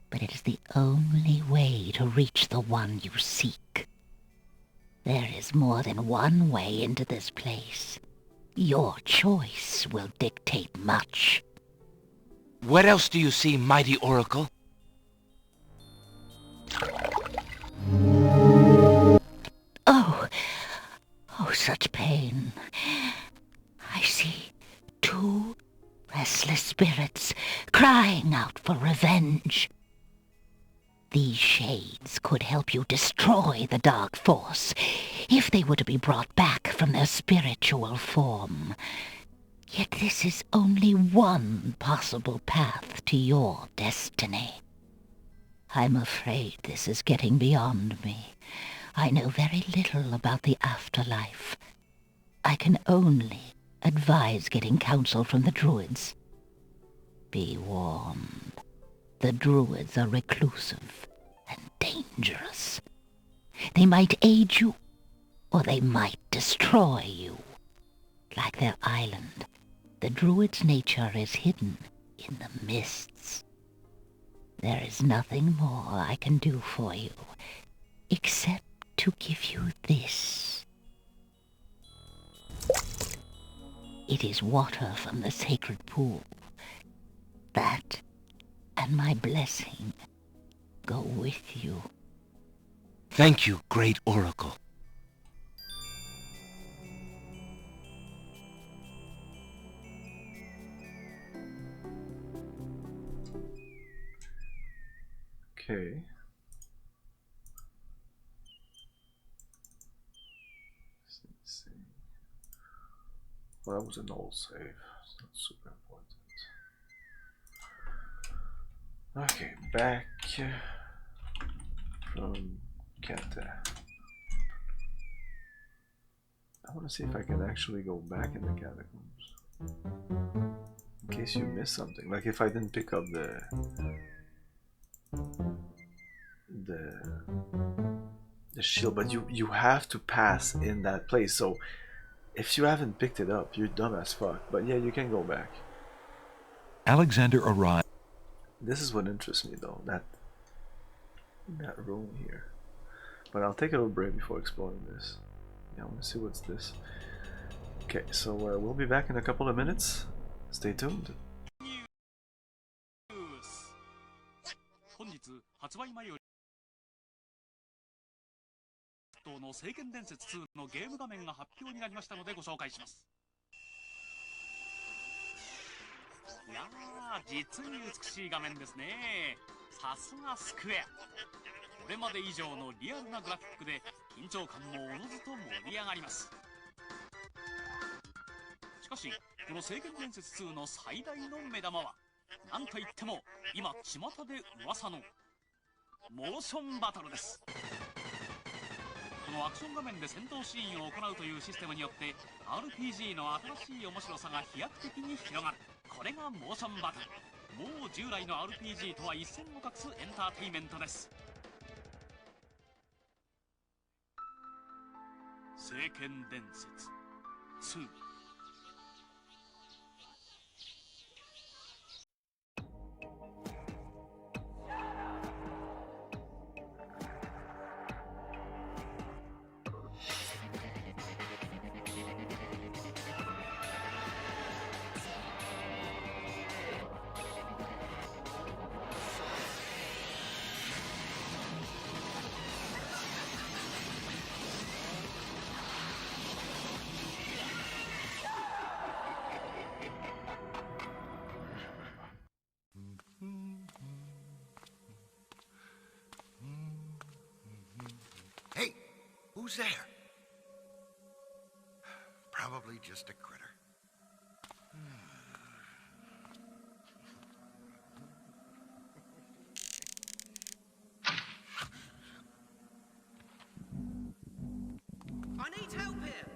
but it is the only way to reach the one you seek. There is more than one way into this place. Your choice will dictate much. What else do you see, mighty Oracle? Oh, such pain. I see two restless spirits crying out for revenge. These shades could help you destroy the dark force if they were to be brought back from their spiritual form. Yet this is only one possible path to your destiny. I'm afraid this is getting beyond me. I know very little about the afterlife. I can only advise getting counsel from the druids. Be warned. The druids are reclusive and dangerous. They might aid you, or they might destroy you. Like their island, the druid's nature is hidden in the mists. There is nothing more I can do for you, except to give you this. It is water from the sacred pool. That and my blessing go with you. Thank you, Great Oracle. Okay. Let's see. Well, that was an old save. It's not super important. Okay, back from Kenta. I want to see if I can actually go back in the catacombs. In case you missed something. Like if I didn't pick up the shield, but you have to pass in that place, so if you haven't picked it up, you're dumb as fuck. But yeah, you can go back. Alexander arrived. This is what interests me though, that room here. But I'll take a little break before exploring this. Yeah, I want to see what's this. Okay, so we'll be back in a couple of minutes. Stay tuned. 本日発売前よりの聖剣伝説2のゲーム画面が発表になりましたのでご紹介します。いやー、実に美しい画面ですね。さすがスクエア。これまで以上のリアルなグラフィックで緊張感もおのずと盛り上がります。しかしこの聖剣伝説2の最大の目玉はなんといっても今巷で噂のモーションバトルです。このアクション画面で戦闘シーンを行うというシステムによって RPG の新しい面白さが飛躍的に広がる。これがモーションバトル。もう従来の RPG とは一線を画すエンターテイメントです。聖剣伝説2。Hey, who's there? Probably just a critter. I need help here!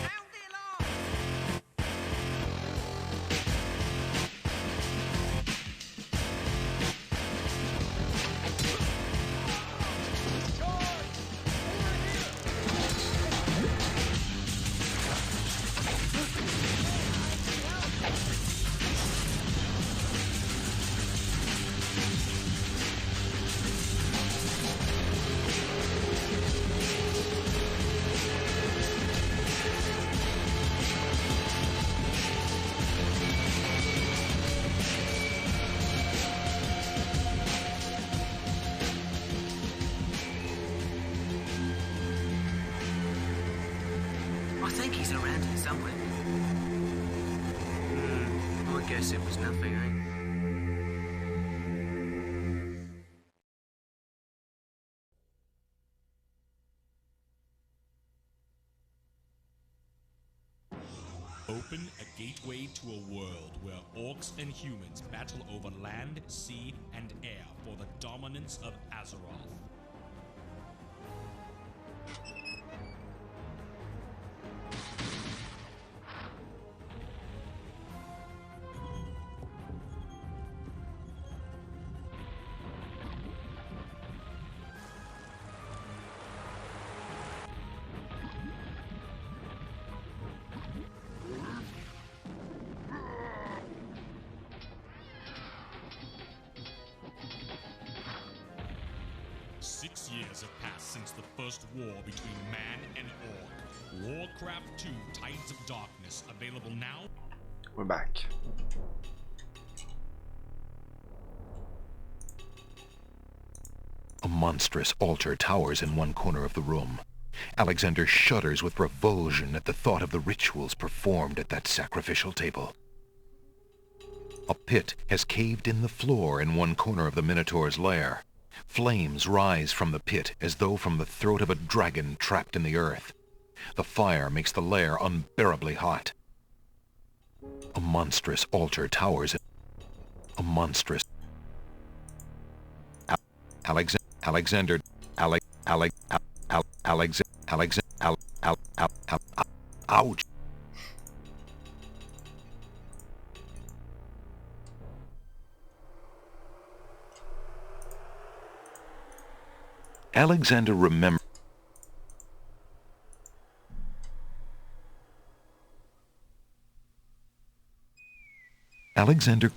Sound the alarm! I think he's around here somewhere. I guess it was nothing, eh? Open a gateway to a world where orcs and humans battle over land, sea, and air for the dominance of Azeroth. Six years have passed since the first war between man and orc. Warcraft 2 Tides of Darkness, available now. We're back. A monstrous altar towers in one corner of the room. Alexander shudders with revulsion at the thought of the rituals performed at that sacrificial table. A pit has caved in the floor in one corner of the Minotaur's lair. Flames rise from the pit as though from the throat of a dragon trapped in the earth. The fire makes the lair unbearably hot. A monstrous altar towers in... A monstrous... Alexander... Ouch! Alexander remembered. Alexander.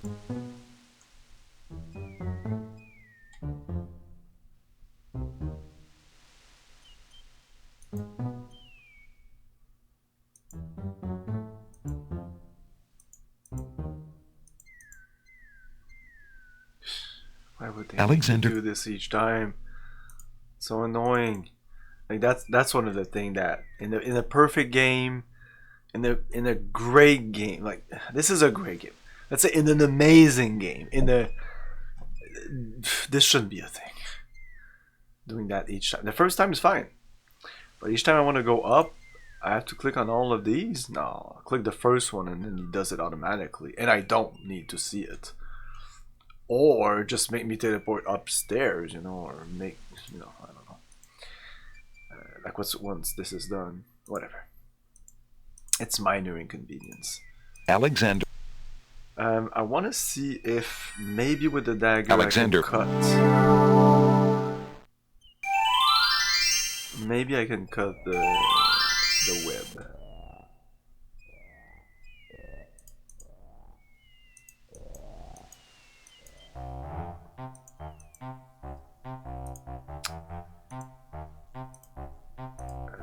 Why would they Alexander do this each time? So annoying. Like that's one of the things that in a perfect game, in a great game. Like, this is a great game. Let's say in an amazing game. This shouldn't be a thing. Doing that each time. The first time is fine, but each time I want to go up, I have to click on all of these. No, click the first one and then he does it automatically, and I don't need to see it. Or just make me teleport upstairs, you know, or make, you know, I don't know. Like once this is done, whatever. It's minor inconvenience. Alexander. I want to see if maybe with the dagger Alexander. I can cut. Maybe I can cut the web.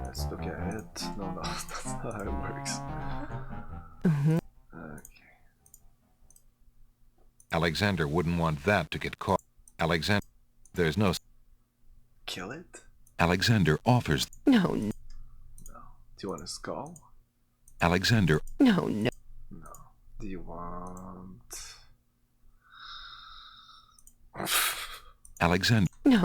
Let's look at it. No, that's not how it works. Okay. Alexander wouldn't want that to get caught. Alexander, there's no... Kill it? Alexander offers... No. No. Do you want a skull? Alexander... No. No. Do you want... Alexander... No.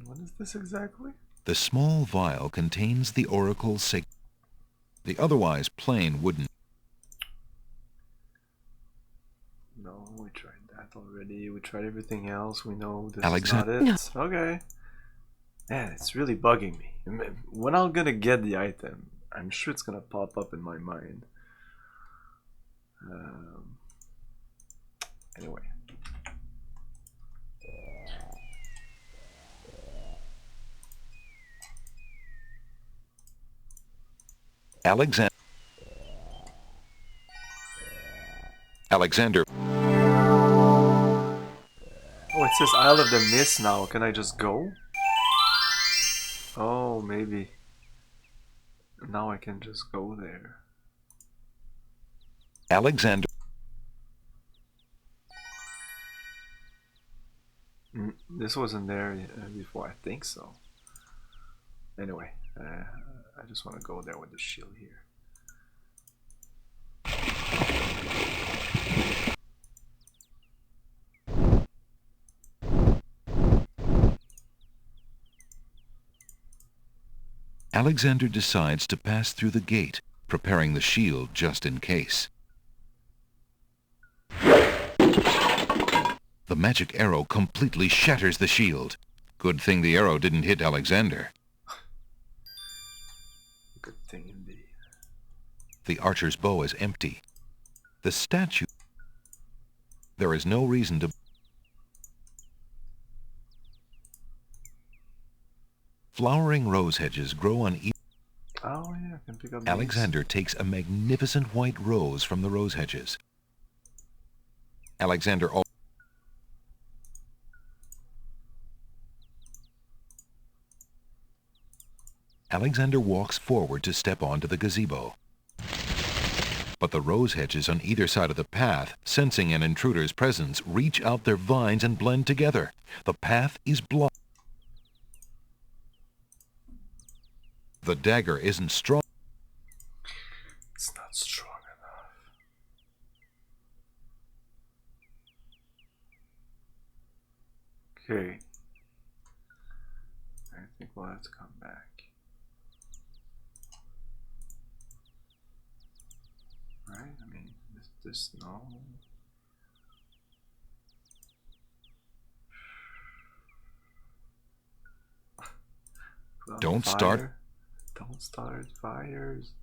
What is this exactly? The small vial contains the oracle's sacred... The otherwise plain wooden... No, we tried that already. We tried everything else. We know this Alexander... is not it. Okay. Man, it's really bugging me. When I'm gonna get the item, I'm sure it's gonna pop up in my mind. Anyway. Alexander... Alexander... Oh, it says Isle of the Mist now. Can I just go? Oh, maybe. Now I can just go there. Alexander... This wasn't there before, I think so. Anyway, I just want to go there with the shield here. Alexander decides to pass through the gate, preparing the shield just in case. The magic arrow completely shatters the shield. Good thing the arrow didn't hit Alexander. Good thing indeed. The archer's bow is empty. The statue... There is no reason to... Flowering rose hedges grow on each... Oh yeah, I can pick up Alexander takes a magnificent white rose from the rose hedges. Alexander... Alexander walks forward to step onto the gazebo. But the rose hedges on either side of the path, sensing an intruder's presence, reach out their vines and blend together. The path is blocked. The dagger isn't strong. It's not strong enough. Okay. I think we'll have to come back. Right? I mean, this no. Don't start. Don't start fires.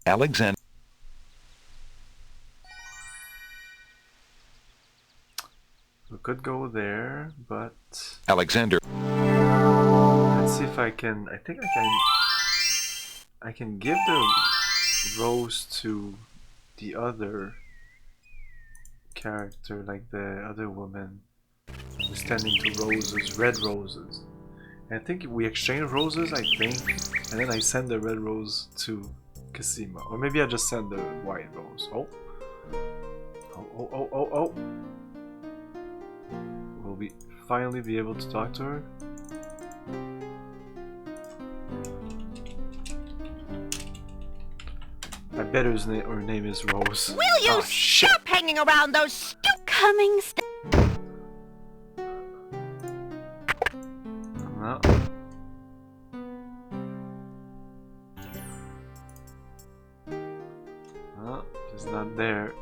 Alexander. We could go there, but Alexander. let's see if I can. I think I can give the rose to the other character, like the other woman who's tending to roses, red roses. And I think we exchange roses, I think, and then I send the red rose to Cosima. Or maybe I just send the white rose. Oh. Oh. Will we finally be able to talk to her? I bet her name is Rose. Will you stop hanging around those Cummings? No. No, she's not there.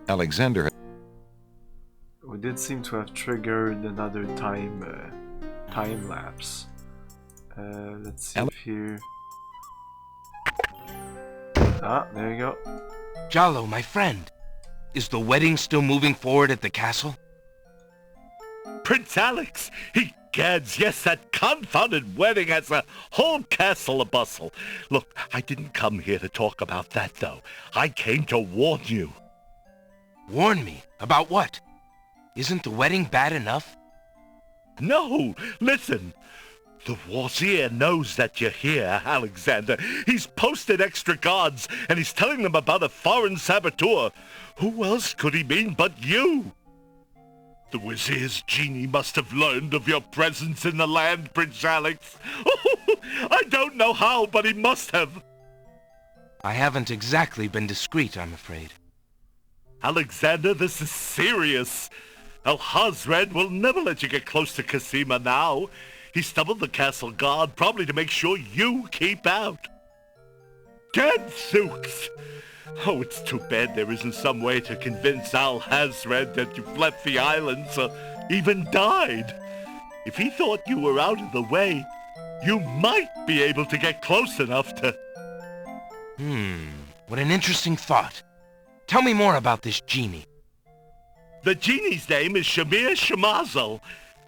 Alexander. We did seem to have triggered another time lapse. Let's see if here. Ah, there you go. Jalo, my friend, is the wedding still moving forward at the castle? Prince Alex! Egads, yes, that confounded wedding has a whole castle a-bustle. Look, I didn't come here to talk about that, though. I came to warn you. Warn me? About what? Isn't the wedding bad enough? No, listen. The Wazir knows that you're here, Alexander. He's posted extra guards, and he's telling them about a foreign saboteur. Who else could he mean but you? The Wazir's genie must have learned of your presence in the land, Prince Alex. I don't know how, but he must have. I haven't exactly been discreet, I'm afraid. Alexander, this is serious. Alhazred will never let you get close to Cosima now. He doubled the castle guard, probably to make sure you keep out. Gadzooks! Oh, it's too bad there isn't some way to convince Alhazred that you've left the islands or even died. If he thought you were out of the way, you might be able to get close enough to... What an interesting thought. Tell me more about this genie. The genie's name is Shamir Shamazel.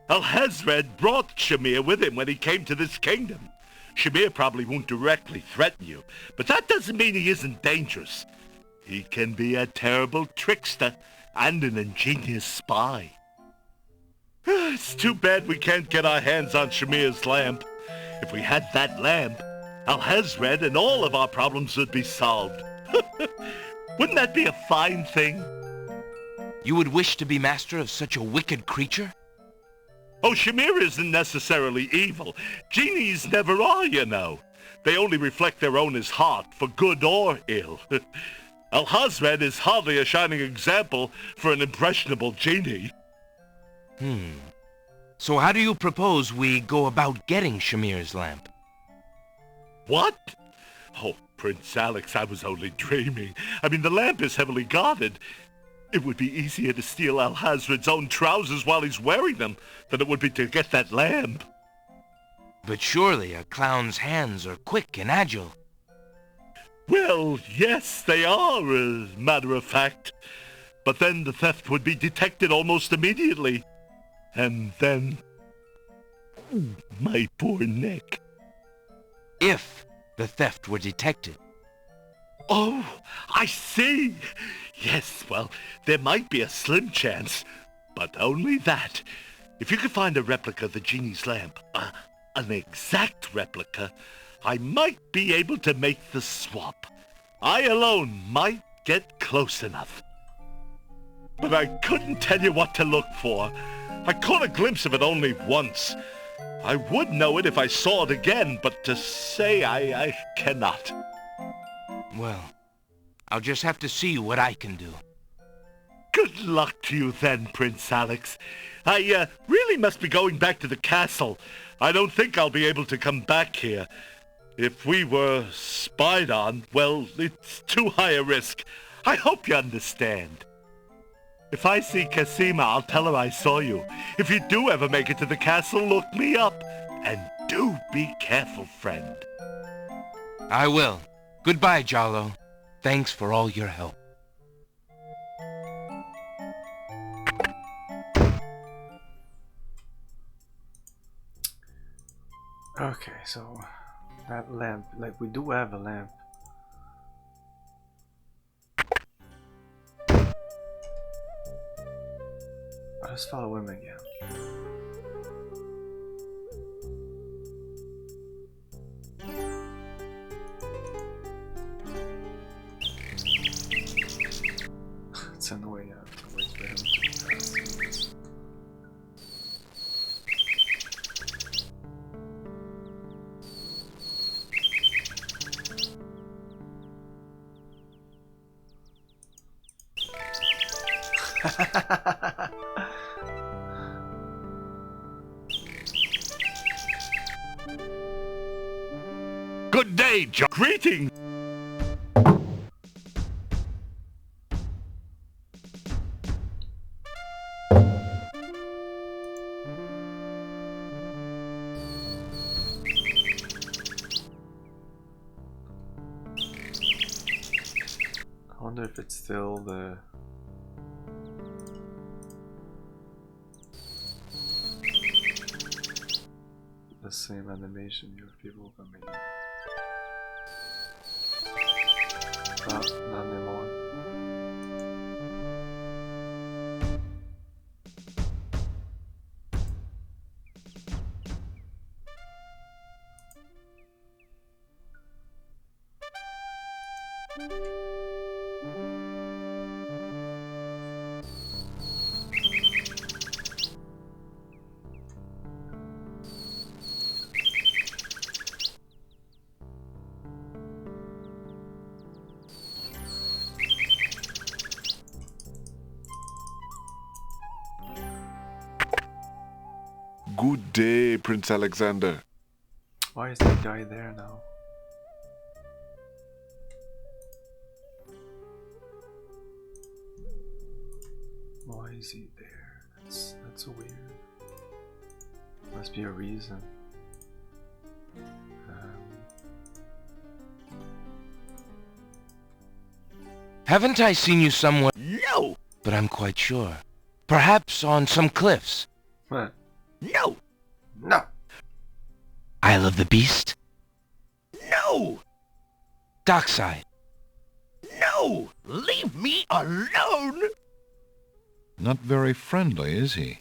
Alhazred brought Shamir with him when he came to this kingdom. Shamir probably won't directly threaten you, but that doesn't mean he isn't dangerous. He can be a terrible trickster and an ingenious spy. It's too bad we can't get our hands on Shamir's lamp. If we had that lamp, Alhazred and all of our problems would be solved. Wouldn't that be a fine thing? You would wish to be master of such a wicked creature? Oh, Shamir isn't necessarily evil. Genies never are, you know. They only reflect their owner's heart, for good or ill. Alhazred is hardly a shining example for an impressionable genie. So how do you propose we go about getting Shamir's lamp? What? Oh, Prince Alex, I was only dreaming. I mean, the lamp is heavily guarded. It would be easier to steal Alhazred's own trousers while he's wearing them than it would be to get that lamp. But surely a clown's hands are quick and agile. Well, yes, they are, as a matter of fact. But then the theft would be detected almost immediately. And then... my poor neck. If the theft were detected. Oh, I see. Yes, well, there might be a slim chance, but only that. If you could find a replica of the genie's lamp, an exact replica, I might be able to make the swap. I alone might get close enough. But I couldn't tell you what to look for. I caught a glimpse of it only once. I would know it if I saw it again, but to say I cannot. Well, I'll just have to see what I can do. Good luck to you then, Prince Alex. I really must be going back to the castle. I don't think I'll be able to come back here. If we were spied on, well, it's too high a risk. I hope you understand. If I see Cosima, I'll tell her I saw you. If you do ever make it to the castle, look me up. And do be careful, friend. I will. Goodbye, Jalo. Thanks for all your help. Okay, so that lamp, like we do have a lamp. Let's follow him again. minutes anyway. I have to wait for him to pass through this. Good day, John. Greetings. I wonder if it's still the same animation your people coming in. Not anymore. Good day, Prince Alexander. Why is that guy there now? Why is he there? That's weird. Must be a reason. Haven't I seen you somewhere? No! But I'm quite sure. Perhaps on some cliffs. What? No! No! Isle of the Beast? No! Dockside? No! Leave me alone! Not very friendly, is he?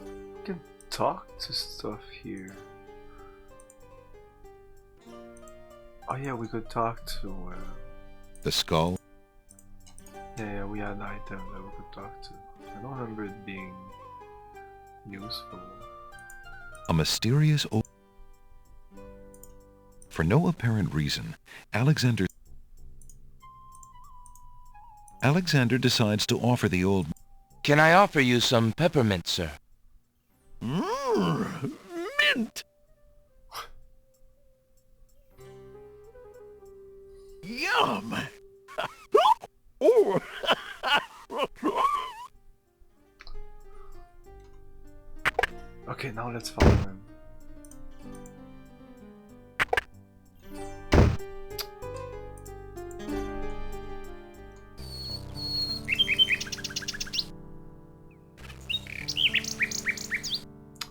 You can talk to stuff here. Oh yeah, we could talk to The skull? yeah, we had an item that we could talk to. I don't remember it being useful. A mysterious For no apparent reason, Alexander decides to offer the old... Can I offer you some peppermint, sir? Mint! Yum! Oh. Okay, now let's follow him.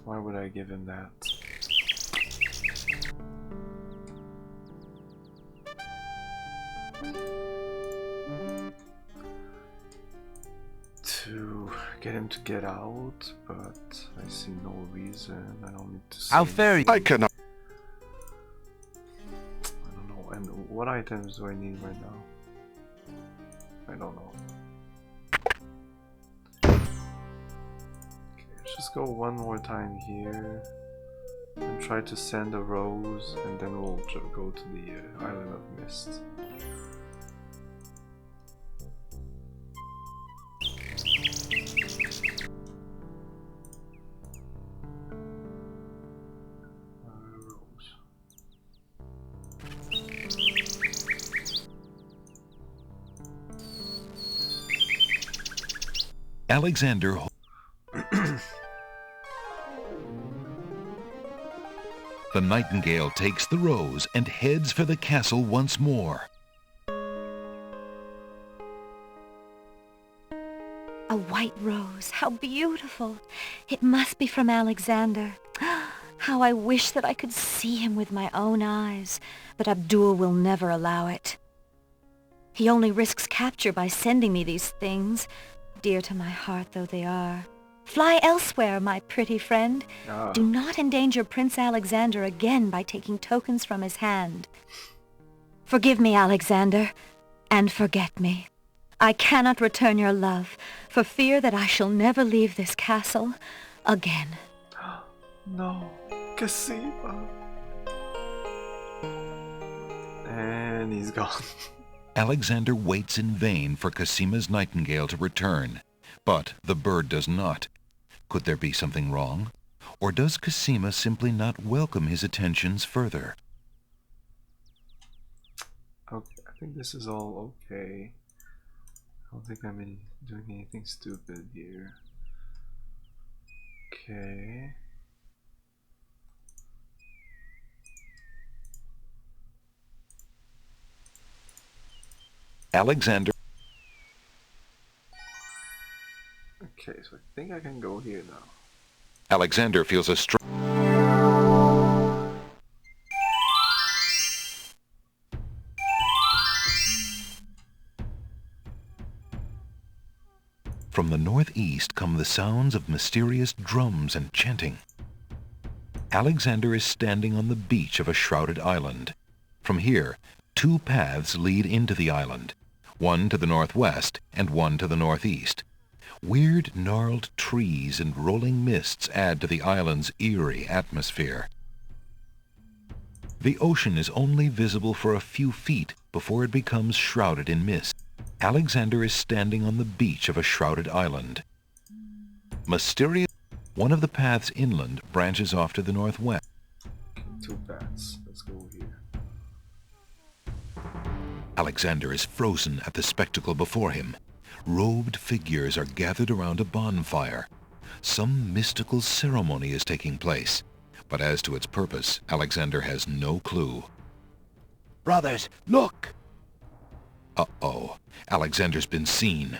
Why would I give him that? To get him to get out, but I see no reason. I don't need to see. How fair you... I cannot. I don't know. And what items do I need right now? I don't know. Okay, let's just go one more time here and try to send a rose, and then we'll go to the Island of Mist. Alexander... The Nightingale takes the rose and heads for the castle once more. A white rose, how beautiful. It must be from Alexander. How I wish that I could see him with my own eyes, but Abdul will never allow it. He only risks capture by sending me these things, dear to my heart though they are. Fly elsewhere, my pretty friend. Ah. Do not endanger Prince Alexander again by taking tokens from his hand. Forgive me, Alexander, and forget me. I cannot return your love, for fear that I shall never leave this castle again. No, Cosima. And he's gone. Alexander waits in vain for Cosima's nightingale to return, but the bird does not. Could there be something wrong? Or does Cosima simply not welcome his attentions further? Okay, I think this is all okay. I don't think I'm doing anything stupid here. Okay. Alexander. Okay, so I think I can go here now. Alexander feels a strong. From the northeast come the sounds of mysterious drums and chanting. Alexander is standing on the beach of a shrouded island. From here, two paths lead into the island, one to the northwest and one to the northeast. Weird, gnarled trees and rolling mists add to the island's eerie atmosphere. The ocean is only visible for a few feet before it becomes shrouded in mist. Alexander is standing on the beach of a shrouded island. Mysterious. One of the paths inland branches off to the northwest. Two paths. Let's go here. Alexander is frozen at the spectacle before him. Robed figures are gathered around a bonfire. Some mystical ceremony is taking place, but as to its purpose, Alexander has no clue. Brothers, look! Uh-oh. Alexander's been seen.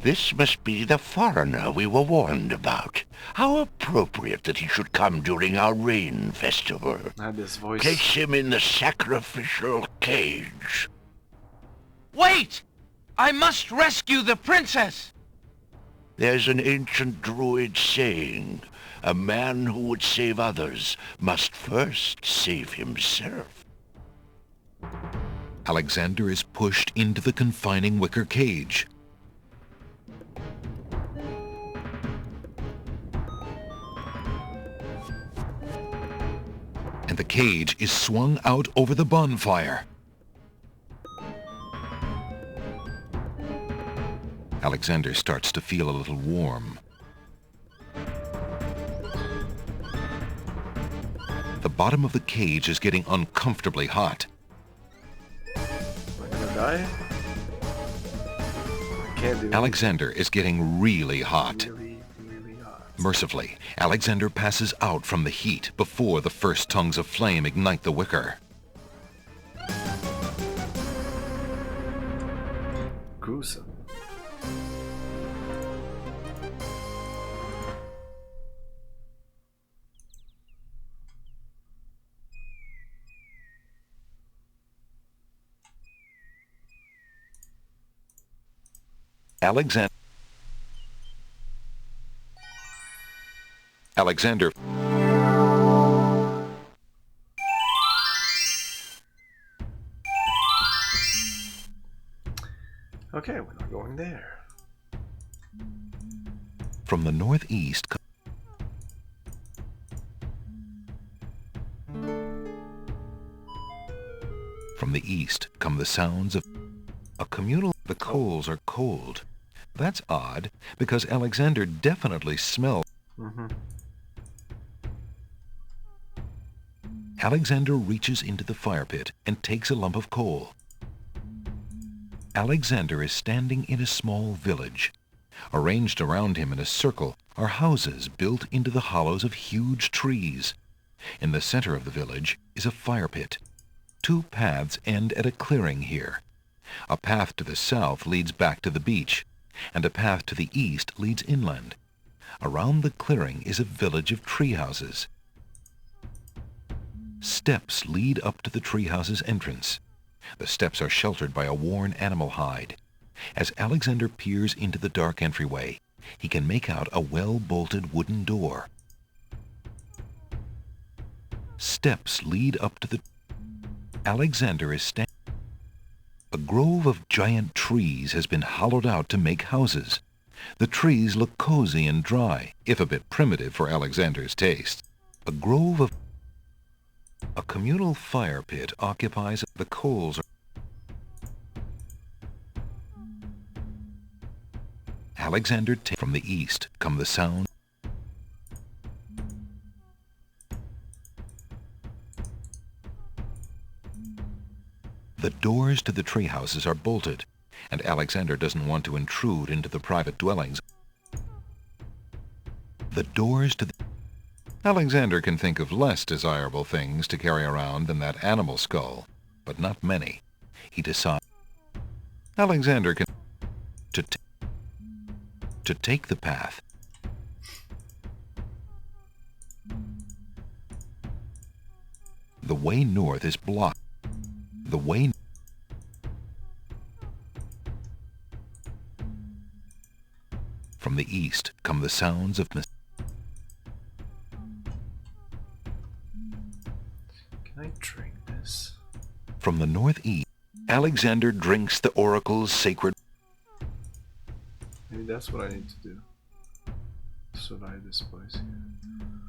This must be the foreigner we were warned about. How appropriate that he should come during our rain festival. Not this voice. Place him in the sacrificial cage. Wait! I must rescue the princess! There's an ancient druid saying, a man who would save others must first save himself. Alexander is pushed into the confining wicker cage. And the cage is swung out over the bonfire. Alexander starts to feel a little warm. The bottom of the cage is getting uncomfortably hot. Am I gonna die? I can't do Alexander is getting really hot. Really hot. Mercifully, Alexander passes out from the heat before the first tongues of flame ignite the wicker. Gruesome. Alexander. Okay, we're not going there. From the northeast. From the east come the sounds of a communal. The coals are cold. That's odd, because Alexander definitely smells. Alexander reaches into the fire pit and takes a lump of coal. Alexander is standing in a small village. Arranged around him in a circle are houses built into the hollows of huge trees. In the center of the village is a fire pit. Two paths end at a clearing here. A path to the south leads back to the beach, and a path to the east leads inland. Around the clearing is a village of tree houses. Steps lead up to the treehouse's entrance. The steps are sheltered by a worn animal hide. As Alexander peers into the dark entryway, he can make out a well-bolted wooden door. Steps lead up to the... Alexander is standing. A grove of giant trees has been hollowed out to make houses. The trees look cozy and dry, if a bit primitive for Alexander's taste. A grove of... A communal fire pit occupies the coals. Alexander from the east come the sound. The doors to the tree houses are bolted, and Alexander doesn't want to intrude into the private dwellings. The doors to the... Alexander can think of less desirable things to carry around than that animal skull, but not many. He decides... Alexander can... To take the path. The way north is blocked. The way... From the east come the sounds of... Can I drink this? From the northeast, Alexander drinks the oracle's sacred... Maybe that's what I need to do. Survive this place here.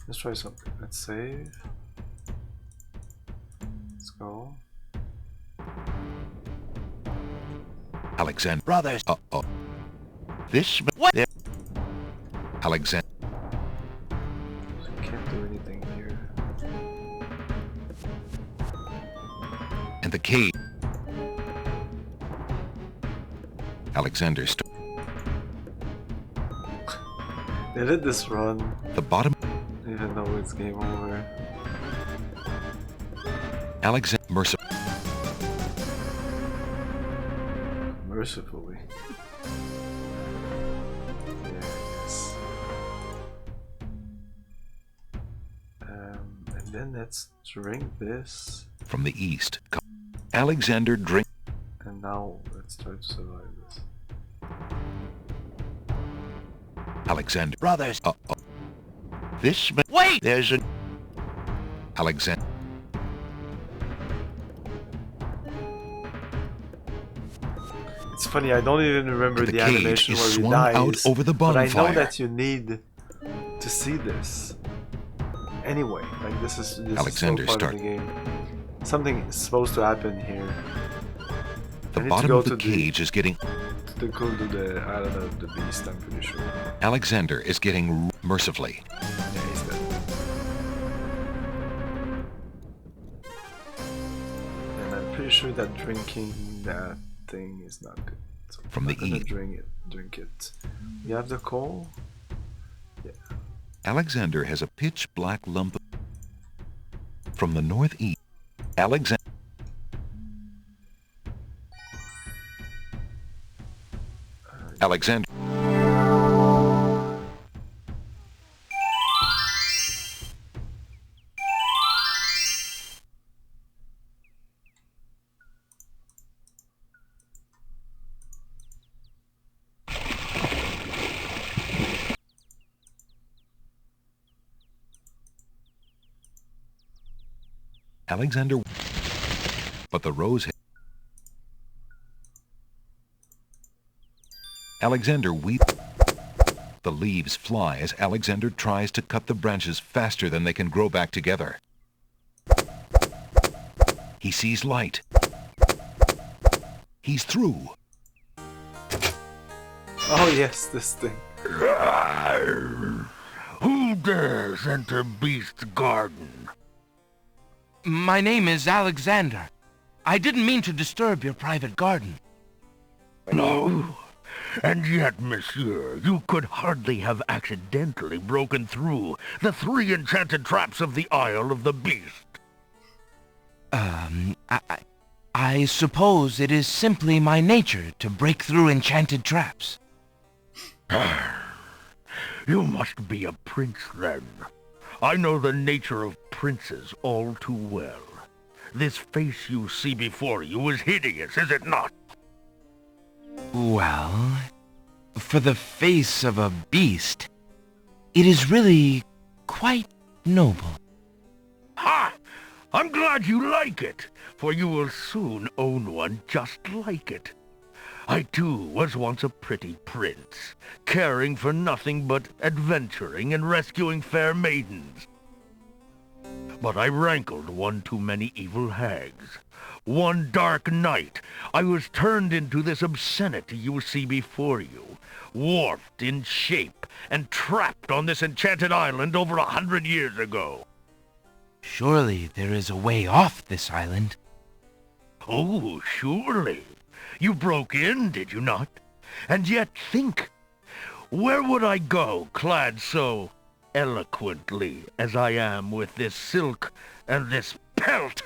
Let's try something. Let's save. Let's go. Alexander. Brothers. Uh-oh. This... What? Alexander. Can't do anything here. And the cave. Alexander They did this run. The bottom. Even though it's game over. Alexander Mercifully. Yes. And then let's drink this. From the east, Alexander drink. And now let's try to survive this. Alexander. Brothers. Uh-oh. This... Wait! There's an... Alexander. It's funny, I don't even remember the animation where he swung dies, out over the bonfire. but I know that you need to see this. Anyway, like this is Alexander so part of the game. Something is supposed to happen here. The bottom of the cage is getting... To go to the, I don't know, the beast, I'm pretty sure. Alexander is getting mercifully. Yeah, he's dead. And I'm pretty sure that drinking that thing is not good. So From the east. Drink it. You have the coal? Yeah. Alexander has a pitch black lump. From the northeast, Alexander. Alexander. Alexander. But the rose... Alexander weeps. The leaves fly as Alexander tries to cut the branches faster than they can grow back together. He sees light. He's through. Oh yes, this thing. Who dares enter Beast's garden? My name is Alexander. I didn't mean to disturb your private garden. No. And yet, monsieur, you could hardly have accidentally broken through the 3 enchanted traps of the Isle of the Beast. I suppose it is simply my nature to break through enchanted traps. You must be a prince, then. I know the nature of princes all too well. This face you see before you is hideous, is it not? Well, For the face of a beast, it is really quite noble. Ha! I'm glad you like it, for you will soon own one just like it. I too was once a pretty prince, caring for nothing but adventuring and rescuing fair maidens. But I rankled one too many evil hags. One dark night, I was turned into this obscenity you see before you, warped in shape and trapped on this enchanted island over 100 years ago. Surely there is a way off this island. Oh, surely. You broke in, did you not? And yet think, where would I go clad so eloquently as I am with this silk and this pelt?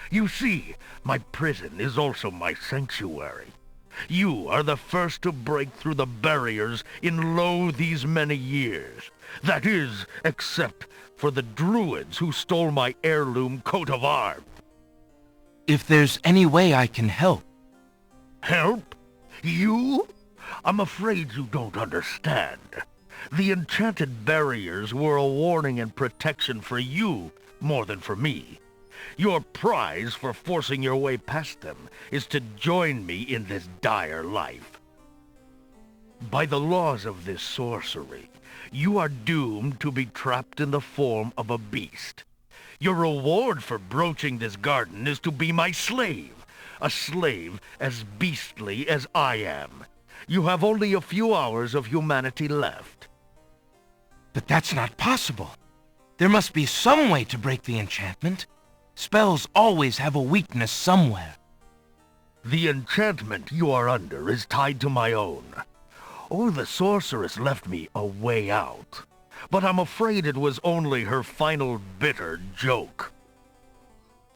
You see, my prison is also my sanctuary. You are the first to break through the barriers in lo these many years. That is, except for the druids who stole my heirloom coat of arms. If there's any way I can help. Help? You? I'm afraid you don't understand. The enchanted barriers were a warning and protection for you more than for me. Your prize for forcing your way past them is to join me in this dire life. By the laws of this sorcery, you are doomed to be trapped in the form of a beast. Your reward for broaching this garden is to be my slave, a slave as beastly as I am. You have only a few hours of humanity left. But that's not possible. There must be some way to break the enchantment. Spells always have a weakness somewhere. The enchantment you are under is tied to my own. Oh, the sorceress left me a way out. But I'm afraid it was only her final bitter joke.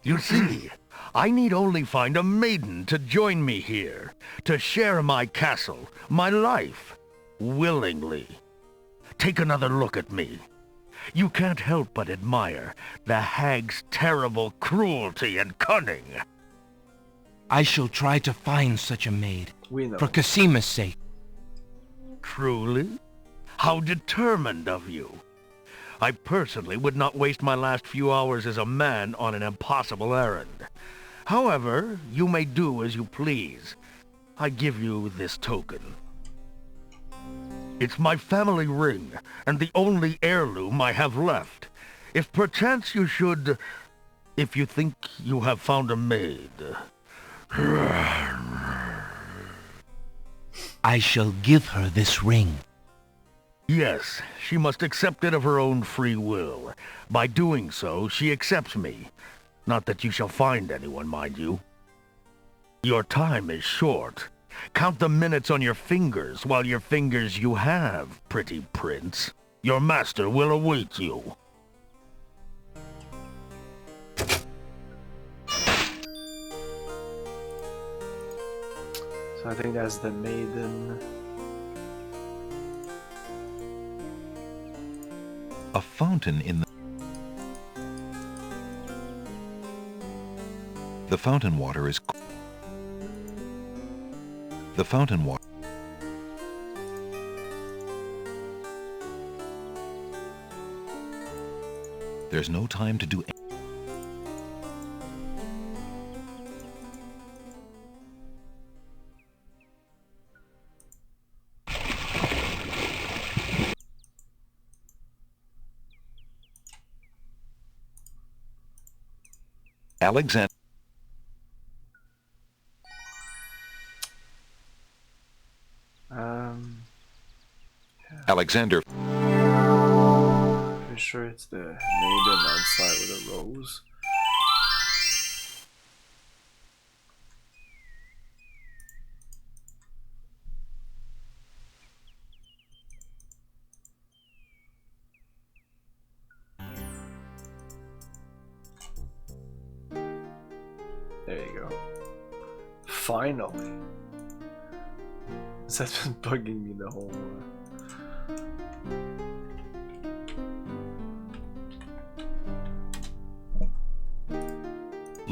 You see, I need only find a maiden to join me here, to share my castle, my life, willingly. Take another look at me. You can't help but admire the hag's terrible cruelty and cunning. I shall try to find such a maid, We know. for Cosima's sake. Truly? How determined of you. I personally would not waste my last few hours as a man on an impossible errand. However, you may do as you please. I give you this token. It's my family ring, and the only heirloom I have left. If perchance you should... if you think you have found a maid... I shall give her this ring. Yes, she must accept it of her own free will. By doing so, she accepts me. Not that you shall find anyone, mind you. Your time is short. Count the minutes on your fingers while your fingers you have, pretty prince. Your master will await you. So I think that's the maiden. A fountain in the fountain water is the fountain water. There's no time to do Alexander. Alexander. Pretty sure it's the maiden outside with a rose. There you go. Finally. That's been bugging me the whole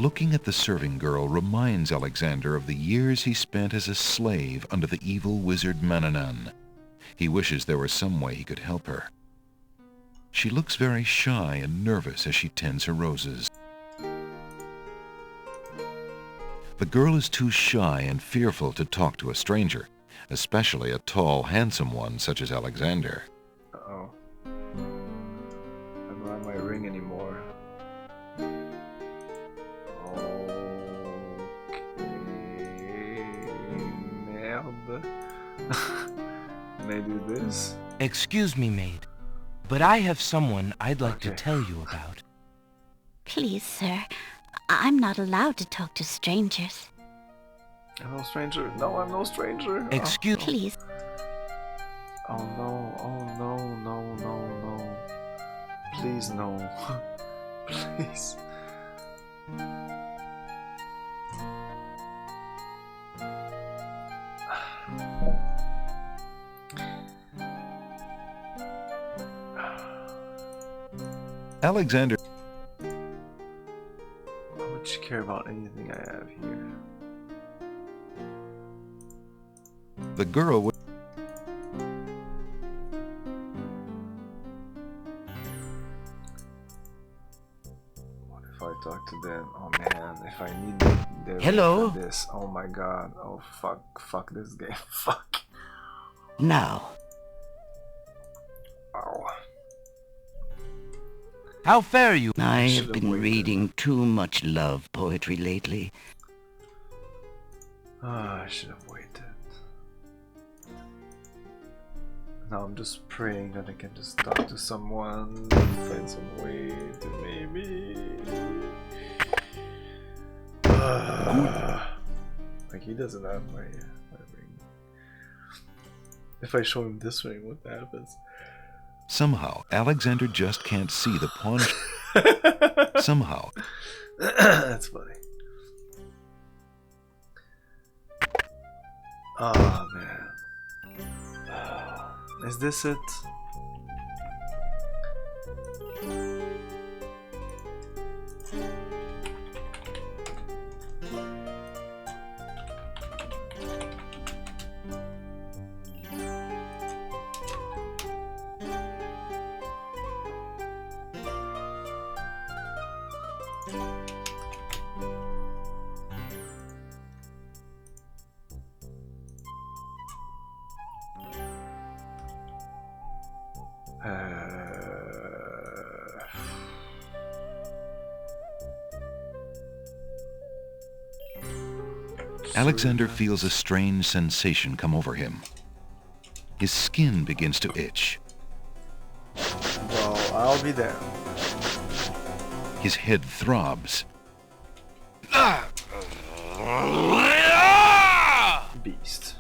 Looking at the serving girl reminds Alexander of the years he spent as a slave under the evil wizard Manannan. He wishes there were some way he could help her. She looks very shy and nervous as she tends her roses. The girl is too shy and fearful to talk to a stranger, especially a tall, handsome one such as Alexander. Uh-oh. I don't have my ring anymore. Merde. Can I do this? Excuse me, maid, but I have someone I'd like to tell you about. Please, sir. I'm not allowed to talk to strangers. I'm no stranger. No, I'm no stranger. Excuse me. Please. Oh no, oh no, no, no, no. Please, no. Please. Alexander. Why would you care about anything I have here? The girl would... What if I talk to them? Oh man, if I need their Hello? for this. Oh my god. Oh fuck this game. Fuck. Now. Ow. How fare you? I have been reading too much love poetry lately. Ah, I should have waited. Now I'm just praying that I can just talk to someone, find some way to maybe... like he doesn't have my ring. If I show him this ring, what happens? Somehow, Alexander just can't see the pawn... Somehow. That's funny. Oh man. Is this it? Alexander feels a strange sensation come over him. His skin begins to itch. Well, I'll be there. His head throbs. Beast.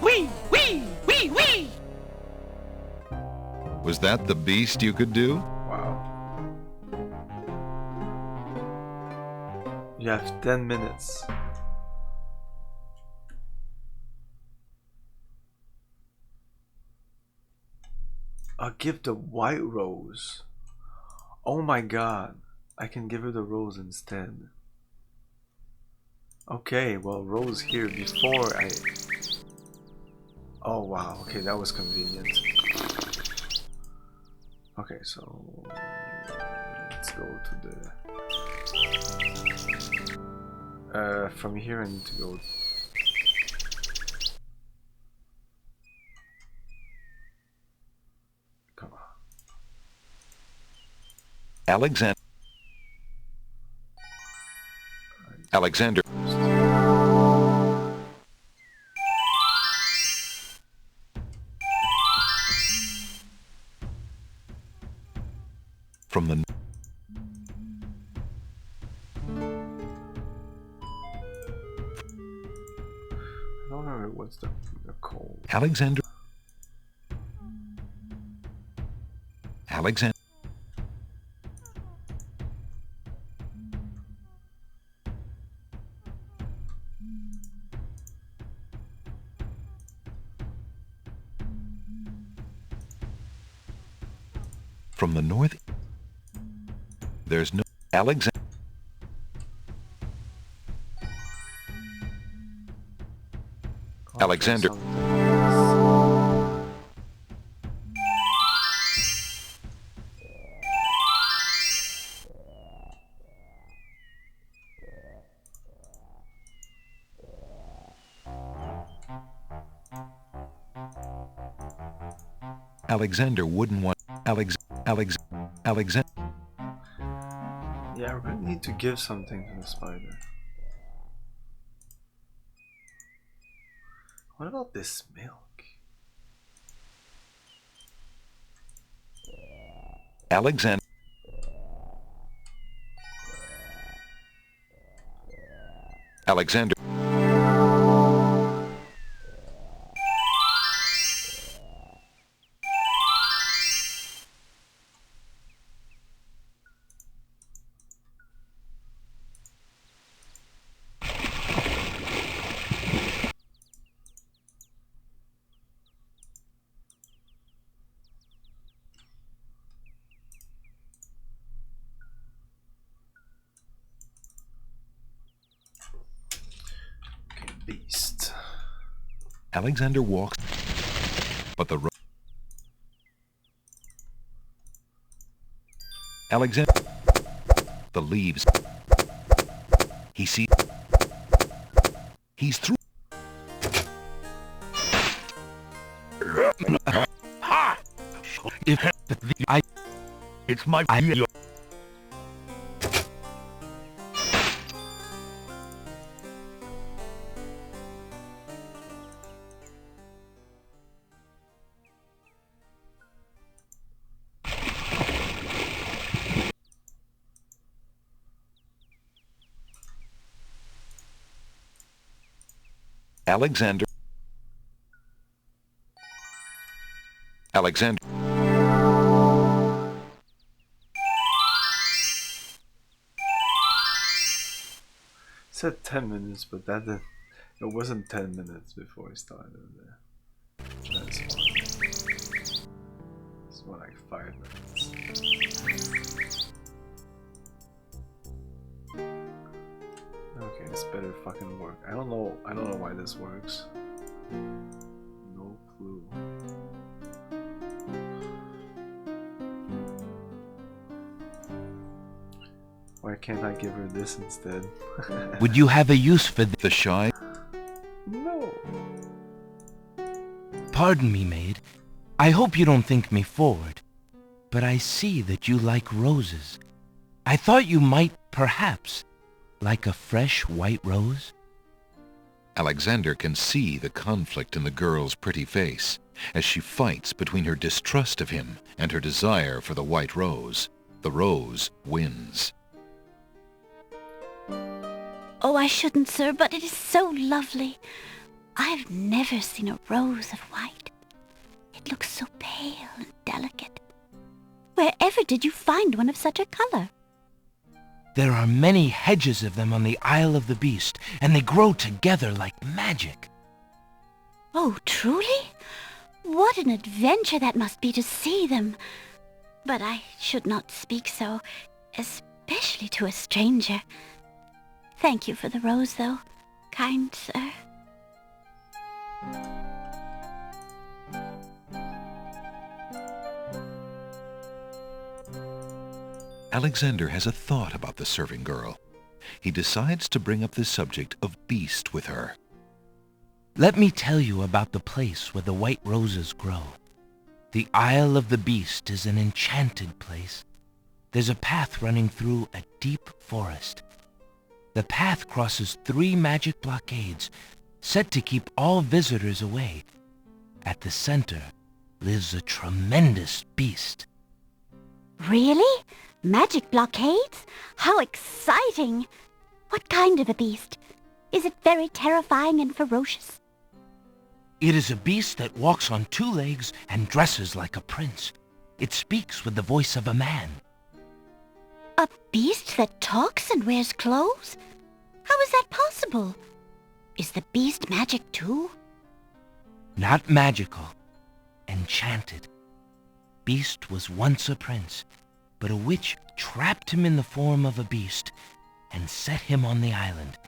Wee, wee, wee, wee! Was that the beast you could do? Wow. You have 10 minutes. I'll give the white rose. Oh my god. I can give her the rose instead. Okay, well, rose here before I... Oh wow, okay, that was convenient. Okay, so... Let's go to the... from here I need to go... Come on. Alexander. From the... I don't remember what's the call. Alexander. From the There's no Alexander. Alexander. Alexander wouldn't want Alexander. Yeah, I really need to give something to the spider. What about this milk? Alexander. Alexander. Beast. Alexander walks, but the Alexander, the leaves. He sees. He's through. It's my idea. Alexander. Alexander. It said 10 minutes, but that didn't, it wasn't 10 minutes before it started. That's it's more like 5 minutes. Okay, this better fucking work. I don't know why this works. No clue. Why can't I give her this instead? Would you have a use for the shy? No. Pardon me, maid. I hope you don't think me forward, but I see that you like roses. I thought you might, perhaps, like a fresh white rose? Alexander can see the conflict in the girl's pretty face as she fights between her distrust of him and her desire for the white rose. The rose wins. Oh, I shouldn't, sir, but it is so lovely. I've never seen a rose of white. It looks so pale and delicate. Wherever did you find one of such a color? There are many hedges of them on the Isle of the Beast, and they grow together like magic. Oh, truly? What an adventure that must be to see them. But I should not speak so, especially to a stranger. Thank you for the rose, though, kind sir. Alexander has a thought about the serving girl. He decides to bring up the subject of Beast with her. Let me tell you about the place where the white roses grow. The Isle of the Beast is an enchanted place. There's a path running through a deep forest. The path crosses 3 magic blockades, set to keep all visitors away. At the center lives a tremendous beast. Really? Magic blockades? How exciting! What kind of a beast? Is it very terrifying and ferocious? It is a beast that walks on 2 legs and dresses like a prince. It speaks with the voice of a man. A beast that talks and wears clothes? How is that possible? Is the beast magic too? Not magical. Enchanted. Beast was once a prince. but a witch trapped him in the form of a beast and set him on the island.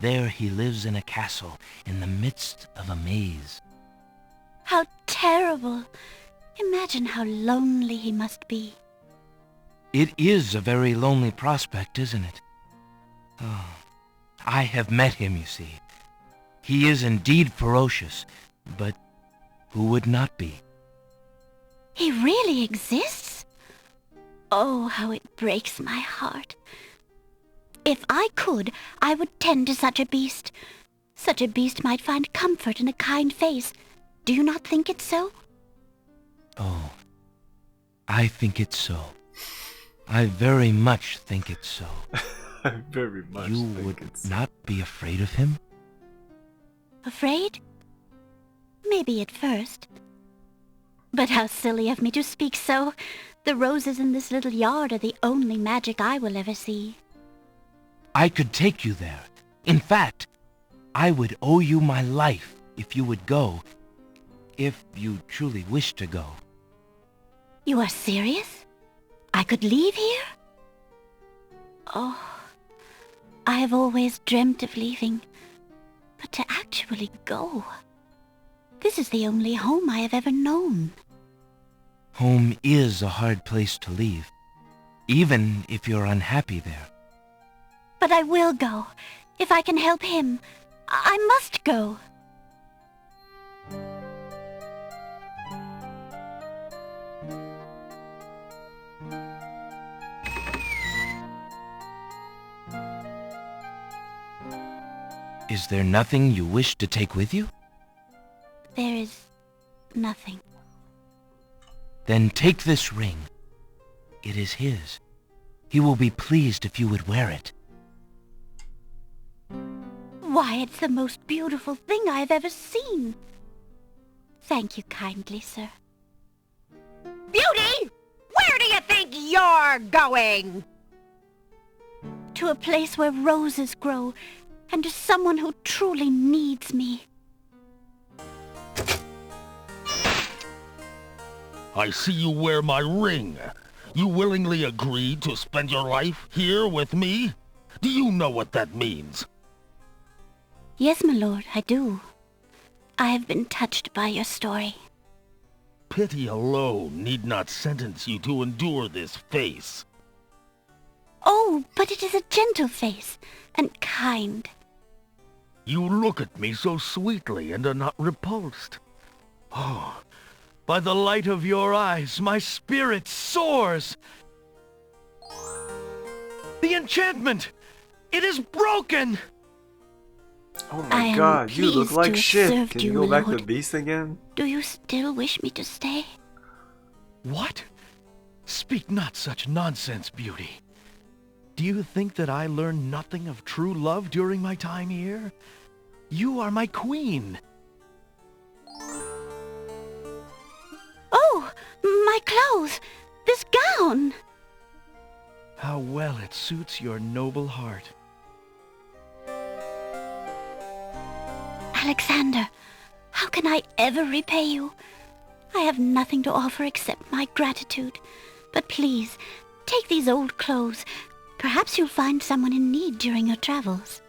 There he lives in a castle in the midst of a maze. How terrible! Imagine how lonely he must be. It is a very lonely prospect, isn't it? Oh, I have met him, you see. He is indeed ferocious, but who would not be? He really exists? Oh, how it breaks my heart. If I could, I would tend to such a beast. Such a beast might find comfort in a kind face. Do you not think it so? Oh, I think it's so. I very much think it's so. I very much You think would it's... not be afraid of him? Afraid? Maybe at first. But how silly of me to speak so. The roses in this little yard are the only magic I will ever see. I could take you there. In fact, I would owe you my life if you would go, if you truly wish to go. You are serious? I could leave here? Oh, I have always dreamt of leaving, but to actually go. This is the only home I have ever known. Home is a hard place to leave, even if you're unhappy there. But I will go. If I can help him, I must go. Is there nothing you wish to take with you? There is nothing. Then take this ring. It is his. He will be pleased if you would wear it. Why, it's the most beautiful thing I have ever seen. Thank you kindly, sir. Beauty! Where do you think you're going? To a place where roses grow, and to someone who truly needs me. I see you wear my ring. You willingly agreed to spend your life here with me? Do you know what that means? Yes, my lord, I do. I have been touched by your story. Pity alone need not sentence you to endure this face. Oh, but it is a gentle face, and kind. You look at me so sweetly and are not repulsed. Oh, by the light of your eyes, my spirit soars! The enchantment! It is broken! Oh my god, you look like shit. Can you go back to the beast again? Do you still wish me to stay? What? Speak not such nonsense, Beauty. Do you think that I learned nothing of true love during my time here? You are my queen. Oh, my clothes! This gown! How well it suits your noble heart. Alexander, how can I ever repay you? I have nothing to offer except my gratitude. But please, take these old clothes. Perhaps you'll find someone in need during your travels.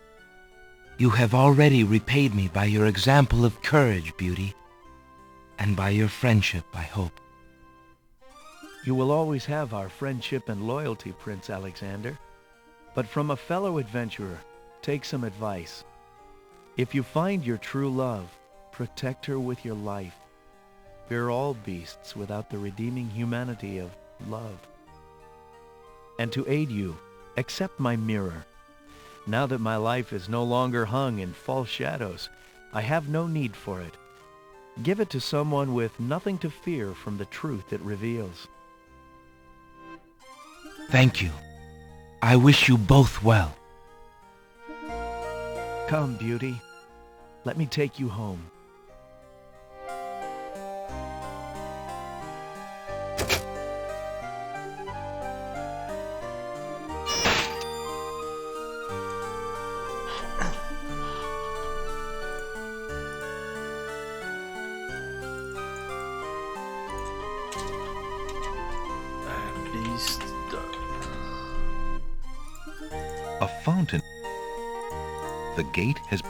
You have already repaid me by your example of courage, Beauty, and by your friendship, I hope. You will always have our friendship and loyalty, Prince Alexander. But from a fellow adventurer, take some advice. If you find your true love, protect her with your life. Fear all beasts without the redeeming humanity of love. And to aid you, accept my mirror. Now that my life is no longer hung in false shadows, I have no need for it. Give it to someone with nothing to fear from the truth it reveals. Thank you. I wish you both well. Come, Beauty. Let me take you home. Beast. A fountain. The gate has...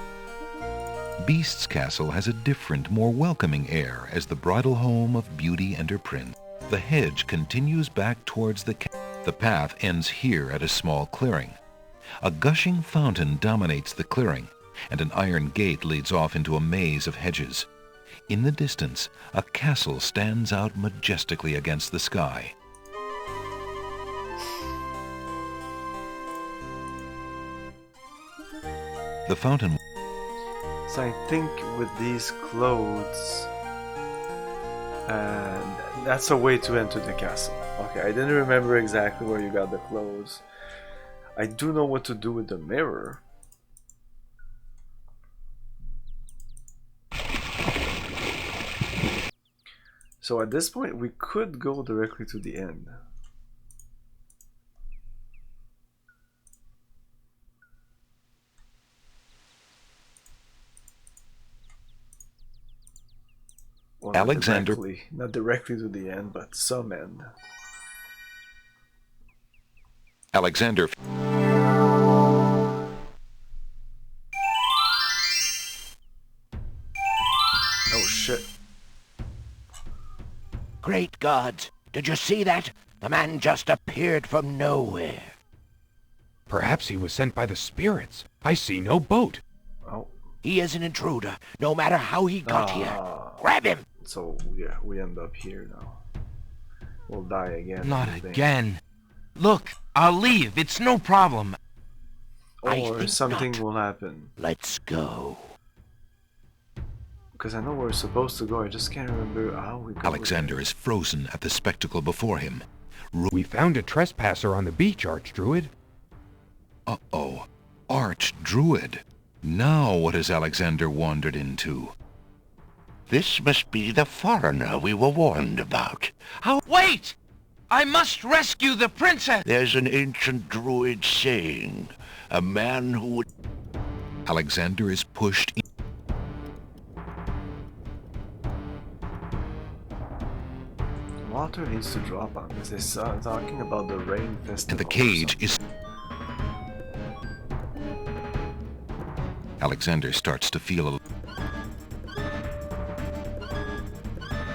Beast's castle has a different, more welcoming air as the bridal home of Beauty and her prince. The hedge continues back towards the path ends here at a small clearing. A gushing fountain dominates the clearing, and an iron gate leads off into a maze of hedges. In the distance, a castle stands out majestically against the sky. The fountain... So I think with these clothes, that's a way to enter the castle. Okay, I didn't remember exactly where you got the clothes. I do know what to do with the mirror. So at this point, we could go directly to the end. Well, Alexander... not directly to the end, but some end. Alexander... Oh shit. Great gods! Did you see that? The man just appeared from nowhere. Perhaps he was sent by the spirits. I see no boat. Oh. He is an intruder, no matter how he got here. Grab him! So, yeah, we end up here now. We'll die again. Not again. Look, I'll leave. It's no problem. Or something will happen. Let's go. Because I know where we're supposed to go, I just can't remember how we go. Alexander is frozen at the spectacle before him. We found a trespasser on the beach, Archdruid. Uh-oh. Archdruid. Now what has Alexander wandered into? This must be the foreigner we were warned about. How— Wait! I must rescue the princess! There's an ancient druid saying, a man who would... Alexander is pushed in. Water needs to drop on this. They're talking about the rain festival. And the cage is... Alexander starts to feel a...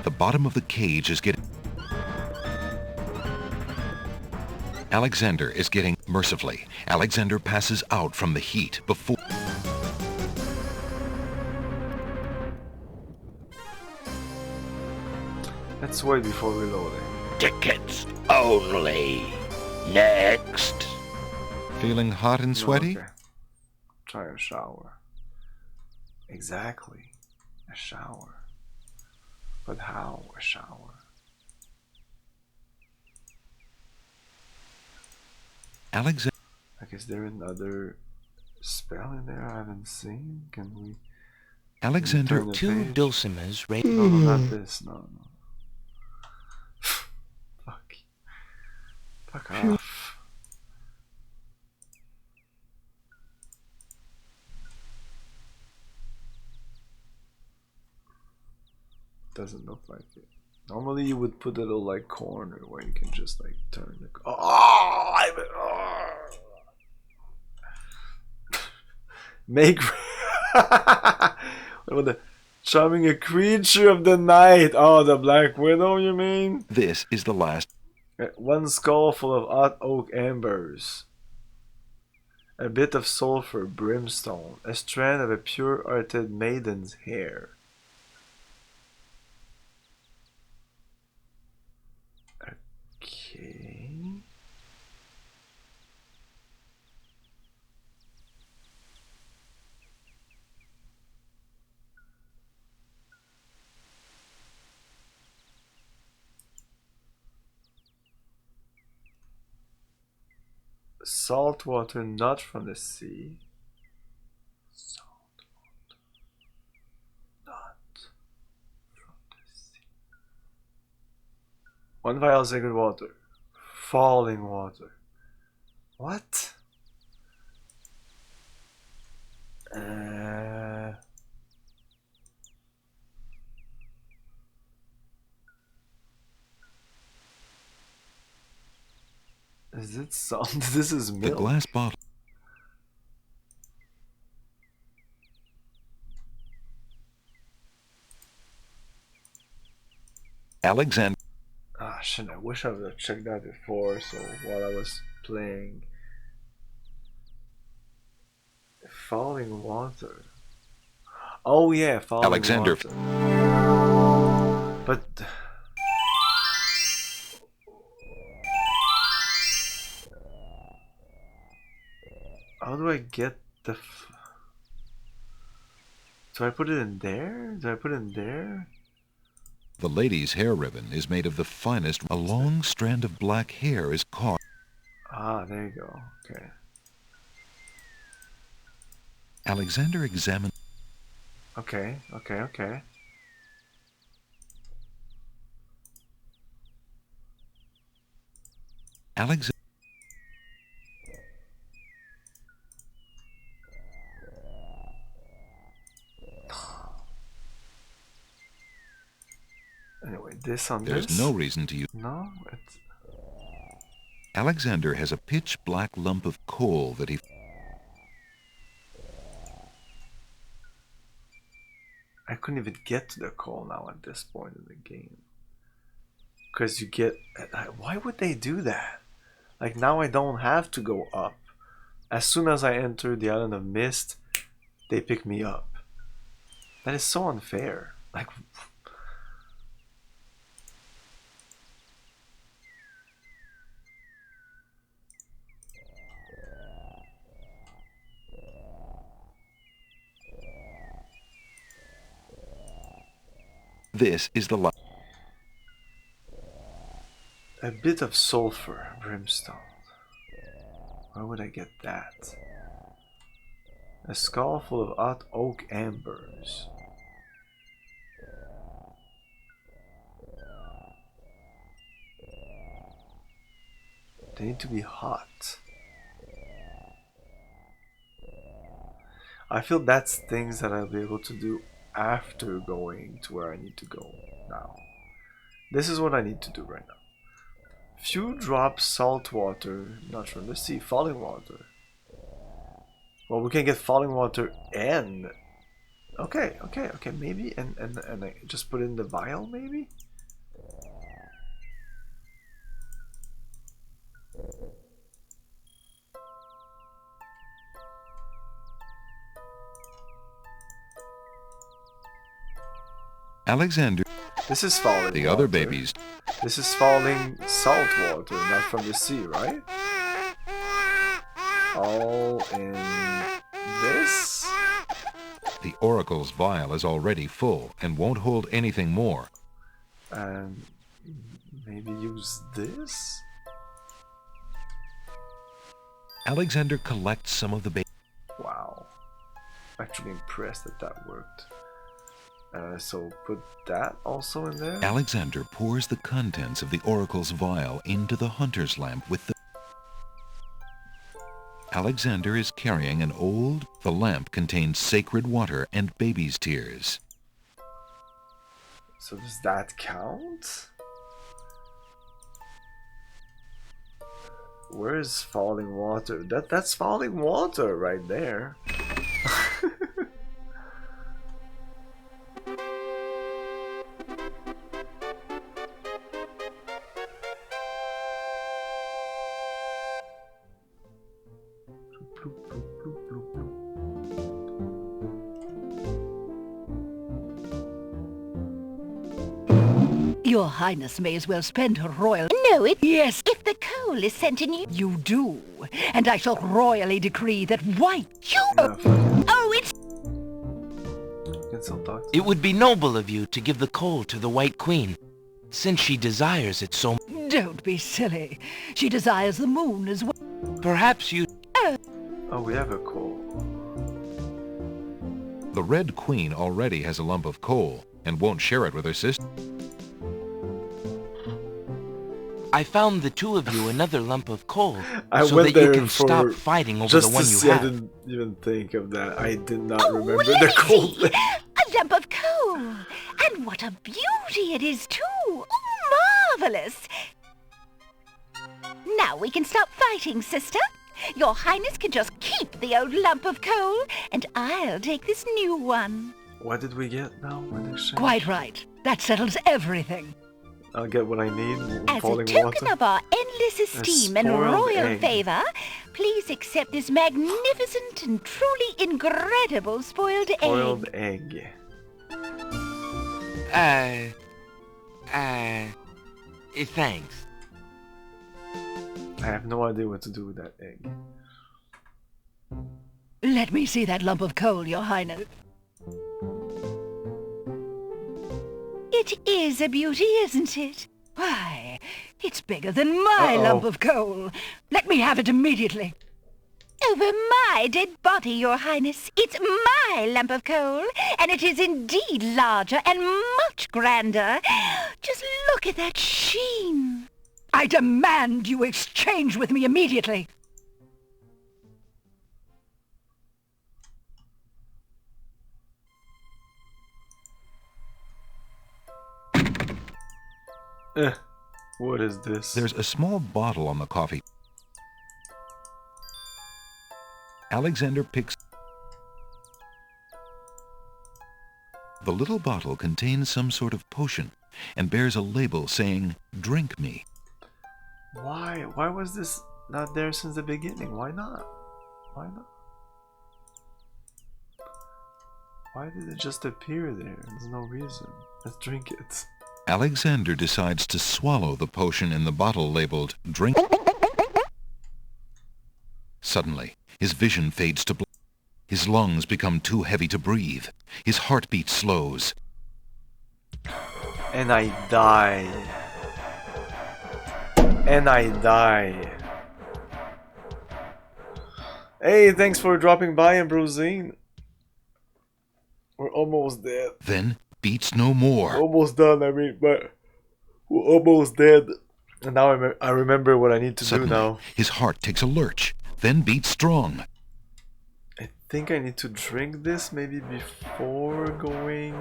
The bottom of the cage is getting... Alexander is getting... Mercifully, Alexander passes out from the heat before... Let's wait before reloading. Tickets only. Next. Feeling hot and sweaty? Okay. Try a shower. Exactly. A shower. But how a shower? Alexander... Like, is there another spell in there I haven't seen? Can we... Alexander... Two dulcimers... No, not this. No. Fuck off. Doesn't look like it. Normally you would put a little like corner where you can just like turn the... Make... What the... Charming a creature of the night. Oh, the Black Widow, you mean? This is the last... One skull full of hot oak embers, a bit of sulfur, brimstone, a strand of a pure-hearted maiden's hair. Okay. Salt water not from the sea. Salt water not from the sea. One vial sacred water. Falling water. What? Is it salt? This is milk. The glass bottle. Alexander. Ah, shit, I wish I would have checked that before, so while I was playing. Falling water. Oh yeah, falling Alexander. water. But how do I get the do I put it in there? Do I put it in there? The lady's hair ribbon is made of the finest. A long strand of black hair is caught. Ah, there you go. Okay. Alexander examined. Okay. Alexander. Anyway, this on There's this? no reason to use. No, it's. Alexander has a pitch black lump of coal that he. I couldn't even get to the coal now at this point in the game. Because you get... Why would they do that? Like, now I don't have to go up. As soon as I enter the Island of Mist, they pick me up. That is so unfair. Like... This is the light. A bit of sulfur, brimstone. Where would I get that? A skull full of hot oak embers. They need to be hot. I feel that's things that I'll be able to do after going to where I need to go now. This is what I need to do right now. Few drops salt water, not from the sea, falling water. Well, we can get falling water and... Okay, maybe, and I just put it in the vial, maybe? Alexander. This is falling The water. other babies. This is falling salt water, not from the sea, right? All in this? The oracle's vial is already full and won't hold anything more. And maybe use this? Alexander collects some of the babies. Wow. Actually impressed that that worked. So put that also in there. Alexander pours the contents of the oracle's vial into the hunter's lamp with the... Alexander is carrying an old... The lamp contains sacred water and baby's tears. So does that count? Where is falling water? That's falling water right there. Your Highness may as well spend her royal... No, it... Yes, If the coal is sent in you do. And I shall royally decree that white... Oh, it's... It would be noble of you to give the coal to the White Queen, since she desires it so... Don't be silly. She desires the moon as well. Perhaps you... Oh, we have a coal. The Red Queen already has a lump of coal and won't share it with her sister. I found the two of you another lump of coal, I so went that you there can for stop fighting over just the one to you see, I have. didn't even think of that. I did not remember the coal. a lump of coal. And what a beauty it is, too. Oh, marvelous. Now we can stop fighting, sister. Your Highness can just keep the old lump of coal, and I'll take this new one. What did we get now in exchange? Quite right. That settles everything. I'll get what I need. As a Falling token water. of our endless esteem and spoiled royal egg. favor, please accept this magnificent and truly incredible spoiled Spoiled egg. egg. Thanks. I have no idea what to do with that egg. Let me see that lump of coal, Your Highness. It is a beauty, isn't it? Why, it's bigger than my lump of coal. Let me have it immediately. Over my dead body, Your Highness. It's my lump of coal, and it is indeed larger and much grander. Just look at that sheen. I demand you exchange with me immediately. What is this? There's a small bottle on the coffee. Alexander picks. The little bottle contains some sort of potion and bears a label saying, "Drink me." Why? Why was this not there since the beginning? Why not? Why not? Why did it just appear there? There's no reason. Let's drink it. Alexander decides to swallow the potion in the bottle labeled "Drink." Suddenly, his vision fades to black. His lungs become too heavy to breathe. His heartbeat slows. And I die. And I die. Hey, thanks for dropping by, Ambrosine. We're almost dead. Then, beats no more. Almost done, I mean, but we're almost dead. And now I remember what I need to Suddenly, do now. his heart takes a lurch, then beats strong. I think I need to drink this maybe before going...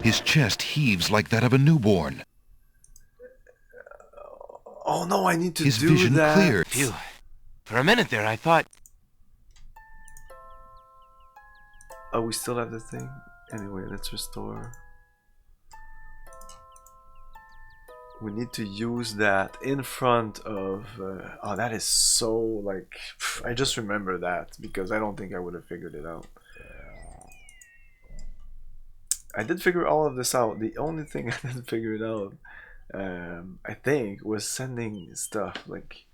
His chest heaves like that of a newborn. Oh no, I need to His do vision that. clears. Phew. For a minute there, I thought... Oh, we still have the thing? Anyway, let's restore. We need to use that in front of... oh, that is so, like... I just remember that, because I don't think I would have figured it out. I did figure all of this out. The only thing I didn't figure it out, I think, was sending stuff. Like,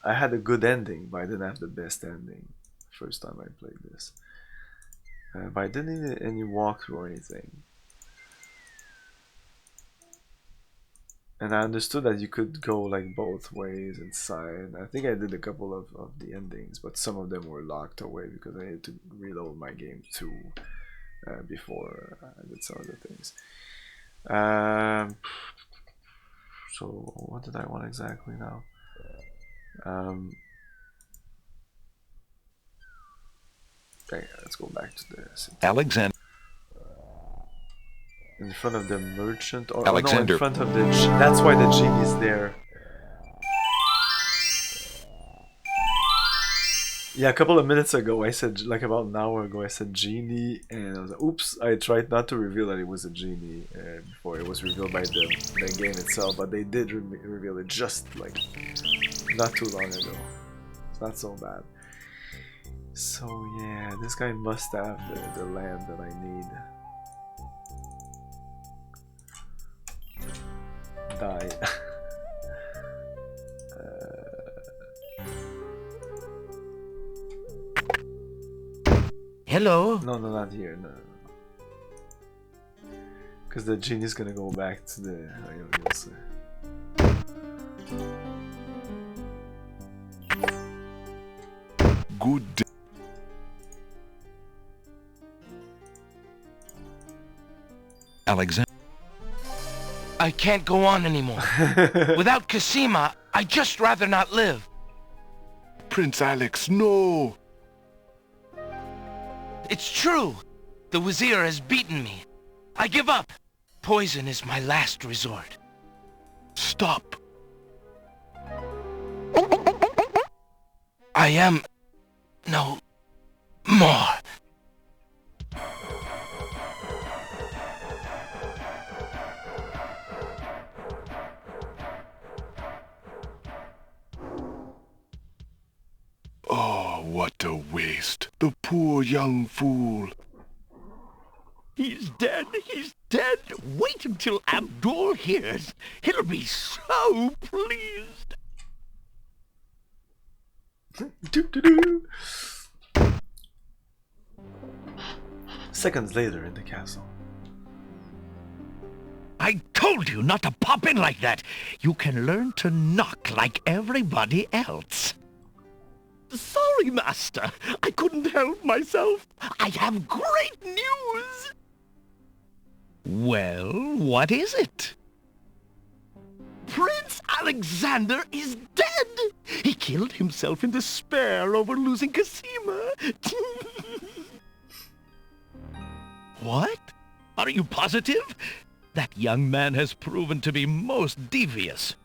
I had a good ending, but I didn't have the best ending. First time I played this. But I didn't need any walkthrough or anything. And I understood that you could go like both ways inside. I think I did a couple of the endings, but some of them were locked away because I had to reload my game too before I did some of the things. So what did I want exactly now? Okay, let's go back to this. Alexander. In front of the merchant, or Alexander. Oh no, in front of the. That's why the genie's there. Yeah, a couple of minutes ago, I said, like about an hour ago, I said genie, and I was like, oops, I tried not to reveal that it was a genie before it was revealed by the game itself, but they did reveal it just like not too long ago. It's not so bad. So yeah, this guy must have the land that I need. Die. Hello? No, not here. No. Because the genie's gonna go back to the. You'll see. Good day. Alexander. I can't go on anymore. Without Cosima, I'd just rather not live. Prince Alex, no! It's true. The Wazir has beaten me. I give up. Poison is my last resort. Stop. I am no more. what a waste. The poor young fool. He's dead. He's dead. Wait until Abdul hears. He'll be so pleased. Seconds later in the castle. I told you not to pop in like that. You can learn to knock like everybody else. Sorry, Master. I couldn't help myself. I have great news. Well, what is it? Prince Alexander is dead. He killed himself in despair over losing Cassima. What? Are you positive? That young man has proven to be most devious.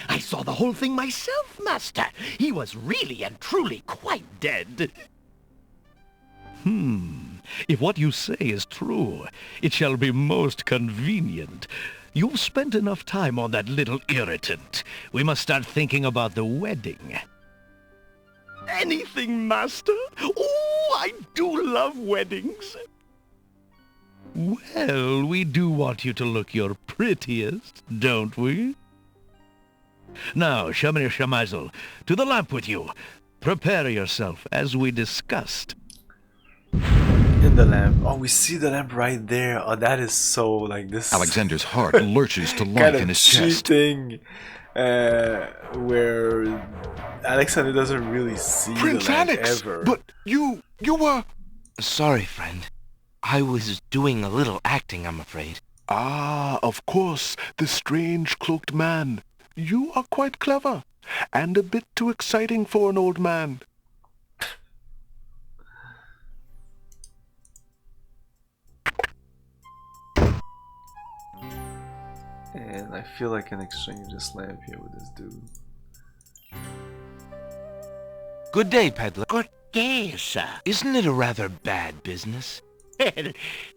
I saw the whole thing myself, Master. He was really and truly quite dead. If what you say is true, it shall be most convenient. You've spent enough time on that little irritant. We must start thinking about the wedding. Anything, Master? Oh, I do love weddings. Well, we do want you to look your prettiest, don't we? Now, Shamir Shamazel, to the lamp with you. Prepare yourself, as we discussed. In the lamp. Oh, we see the lamp right there. Oh, that is so, like, this... Alexander's heart lurches to life in his chest. Cheating, where Alexander doesn't really see Prince the lamp Alex, ever. but you were... Sorry, friend. I was doing a little acting, I'm afraid. Ah, of course, the strange cloaked man. You are quite clever, and a bit too exciting for an old man. And I feel like I can exchange this lamp here with this dude. Good day, peddler. Good day, sir. Isn't it a rather bad business?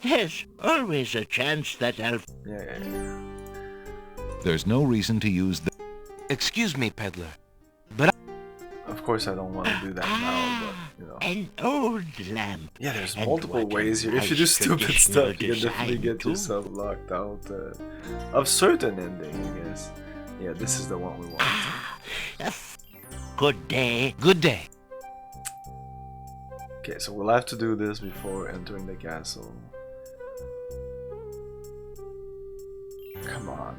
There's always a chance that I'll... Yeah. There's no reason to use the... Excuse me, peddler, but Of course I don't want to do that now, but, you know. An old lamp. Yeah, there's And multiple what a ways here. If you do nice stupid traditional stuff, you can definitely design, get too. yourself locked out of certain ending, I guess. Yeah, this is the one we want. Good day. Good day. Okay, so we'll have to do this before entering the castle. Come on.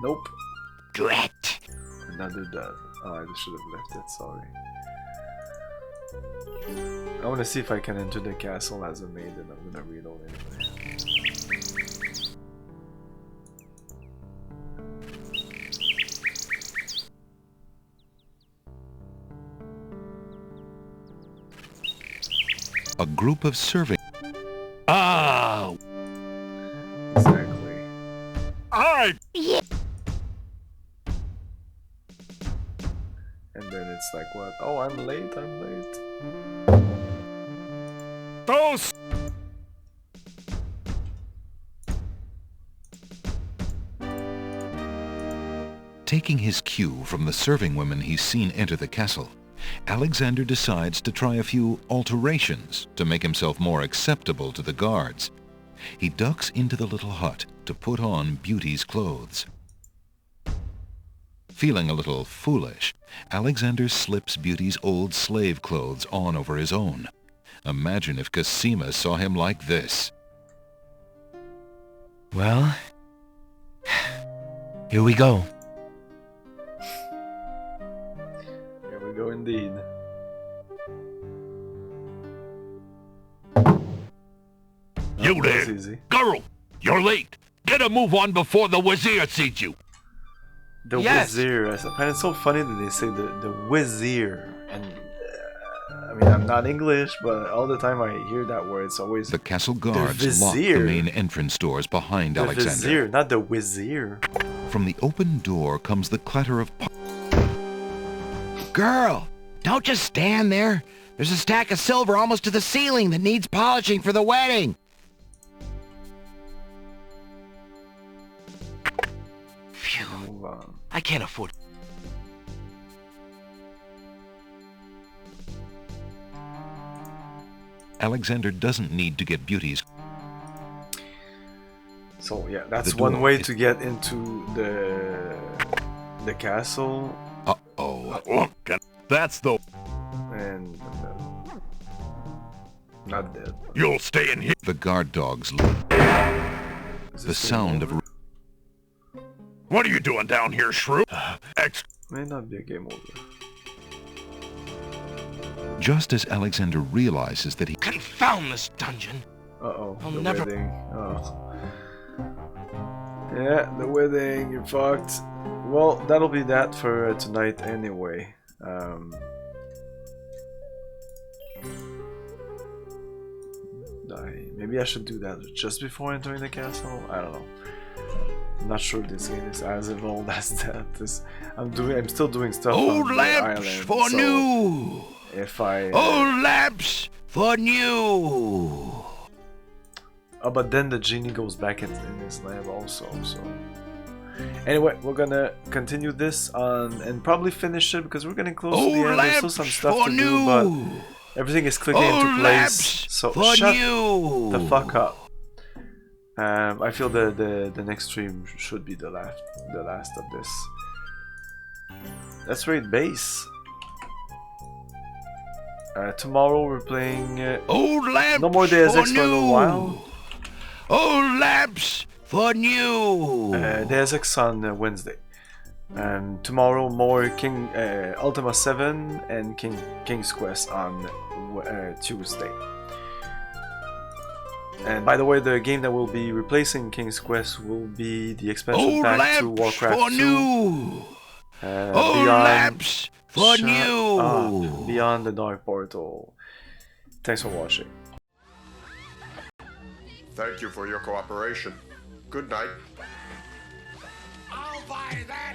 Nope. Drat. Another dud. Oh, I should have left it, sorry. I want to see if I can enter the castle as a maiden. I'm gonna reload anyway. A group of serving... Ah! Exactly. Yeah. And then it's like, what? Oh, I'm late. Those... Taking his cue from the serving women he's seen enter the castle, Alexander decides to try a few alterations to make himself more acceptable to the guards. He ducks into the little hut to put on Beauty's clothes. Feeling a little foolish, Alexander slips Beauty's old slave clothes on over his own. Imagine if Cassima saw him like this. Well, here we go. Here we go indeed. You That there, was easy. girl! You're late. Get a move on before the Wazir sees you. The Yes. Wazir. I find it so funny that they say the Wazir. And I mean, I'm not English, but all the time I hear that word, it's always The castle guards lock the vizier. main entrance doors behind the Alexander. Vizier, not the Wazir. From the open door comes the clatter of... Girl, don't just stand there. There's a stack of silver almost to the ceiling that needs polishing for the wedding. Move on. I can't afford... Alexander doesn't need to get beauties. So yeah, that's The one door way is- to get into the castle. Uh-oh. That's the... And not dead. You'll stay in here. The guard dogs. Is The this sound game of... over? What are you doing down here, shrew? May not be a game over. Just as Alexander realizes that he... Confound this dungeon! Uh-oh, I'll the never- wedding. Oh. Yeah, the wedding, you're fucked. Well, that'll be that for tonight anyway. Maybe I should do that just before entering the castle? I don't know. I'm not sure this game is as evolved as that. I'm still doing stuff Old on lamps the island, for so new! if I... Old lamps for new! Oh, but then the genie goes back in his lamp also, so... Anyway, we're gonna continue this on and probably finish it because we're getting close to the end. There's still some stuff to do, but everything is clicking into place. So shut the fuck up. I feel the next stream should be the last of this. Let's raid base. Tomorrow we're playing Old lamps no more Deus for Ex for a little new. while. Old lamps for new! Deus Ex on Wednesday. Tomorrow more Ultima 7 and King's Quest on Tuesday. And by the way, the game that will be replacing King's Quest will be the expansion Old pack to lamps Warcraft for 2. new! Old Beyond, lamps for Shut new! up. Beyond the Dark Portal. Thanks for watching. Thank you for your cooperation. Good night. I'll buy that!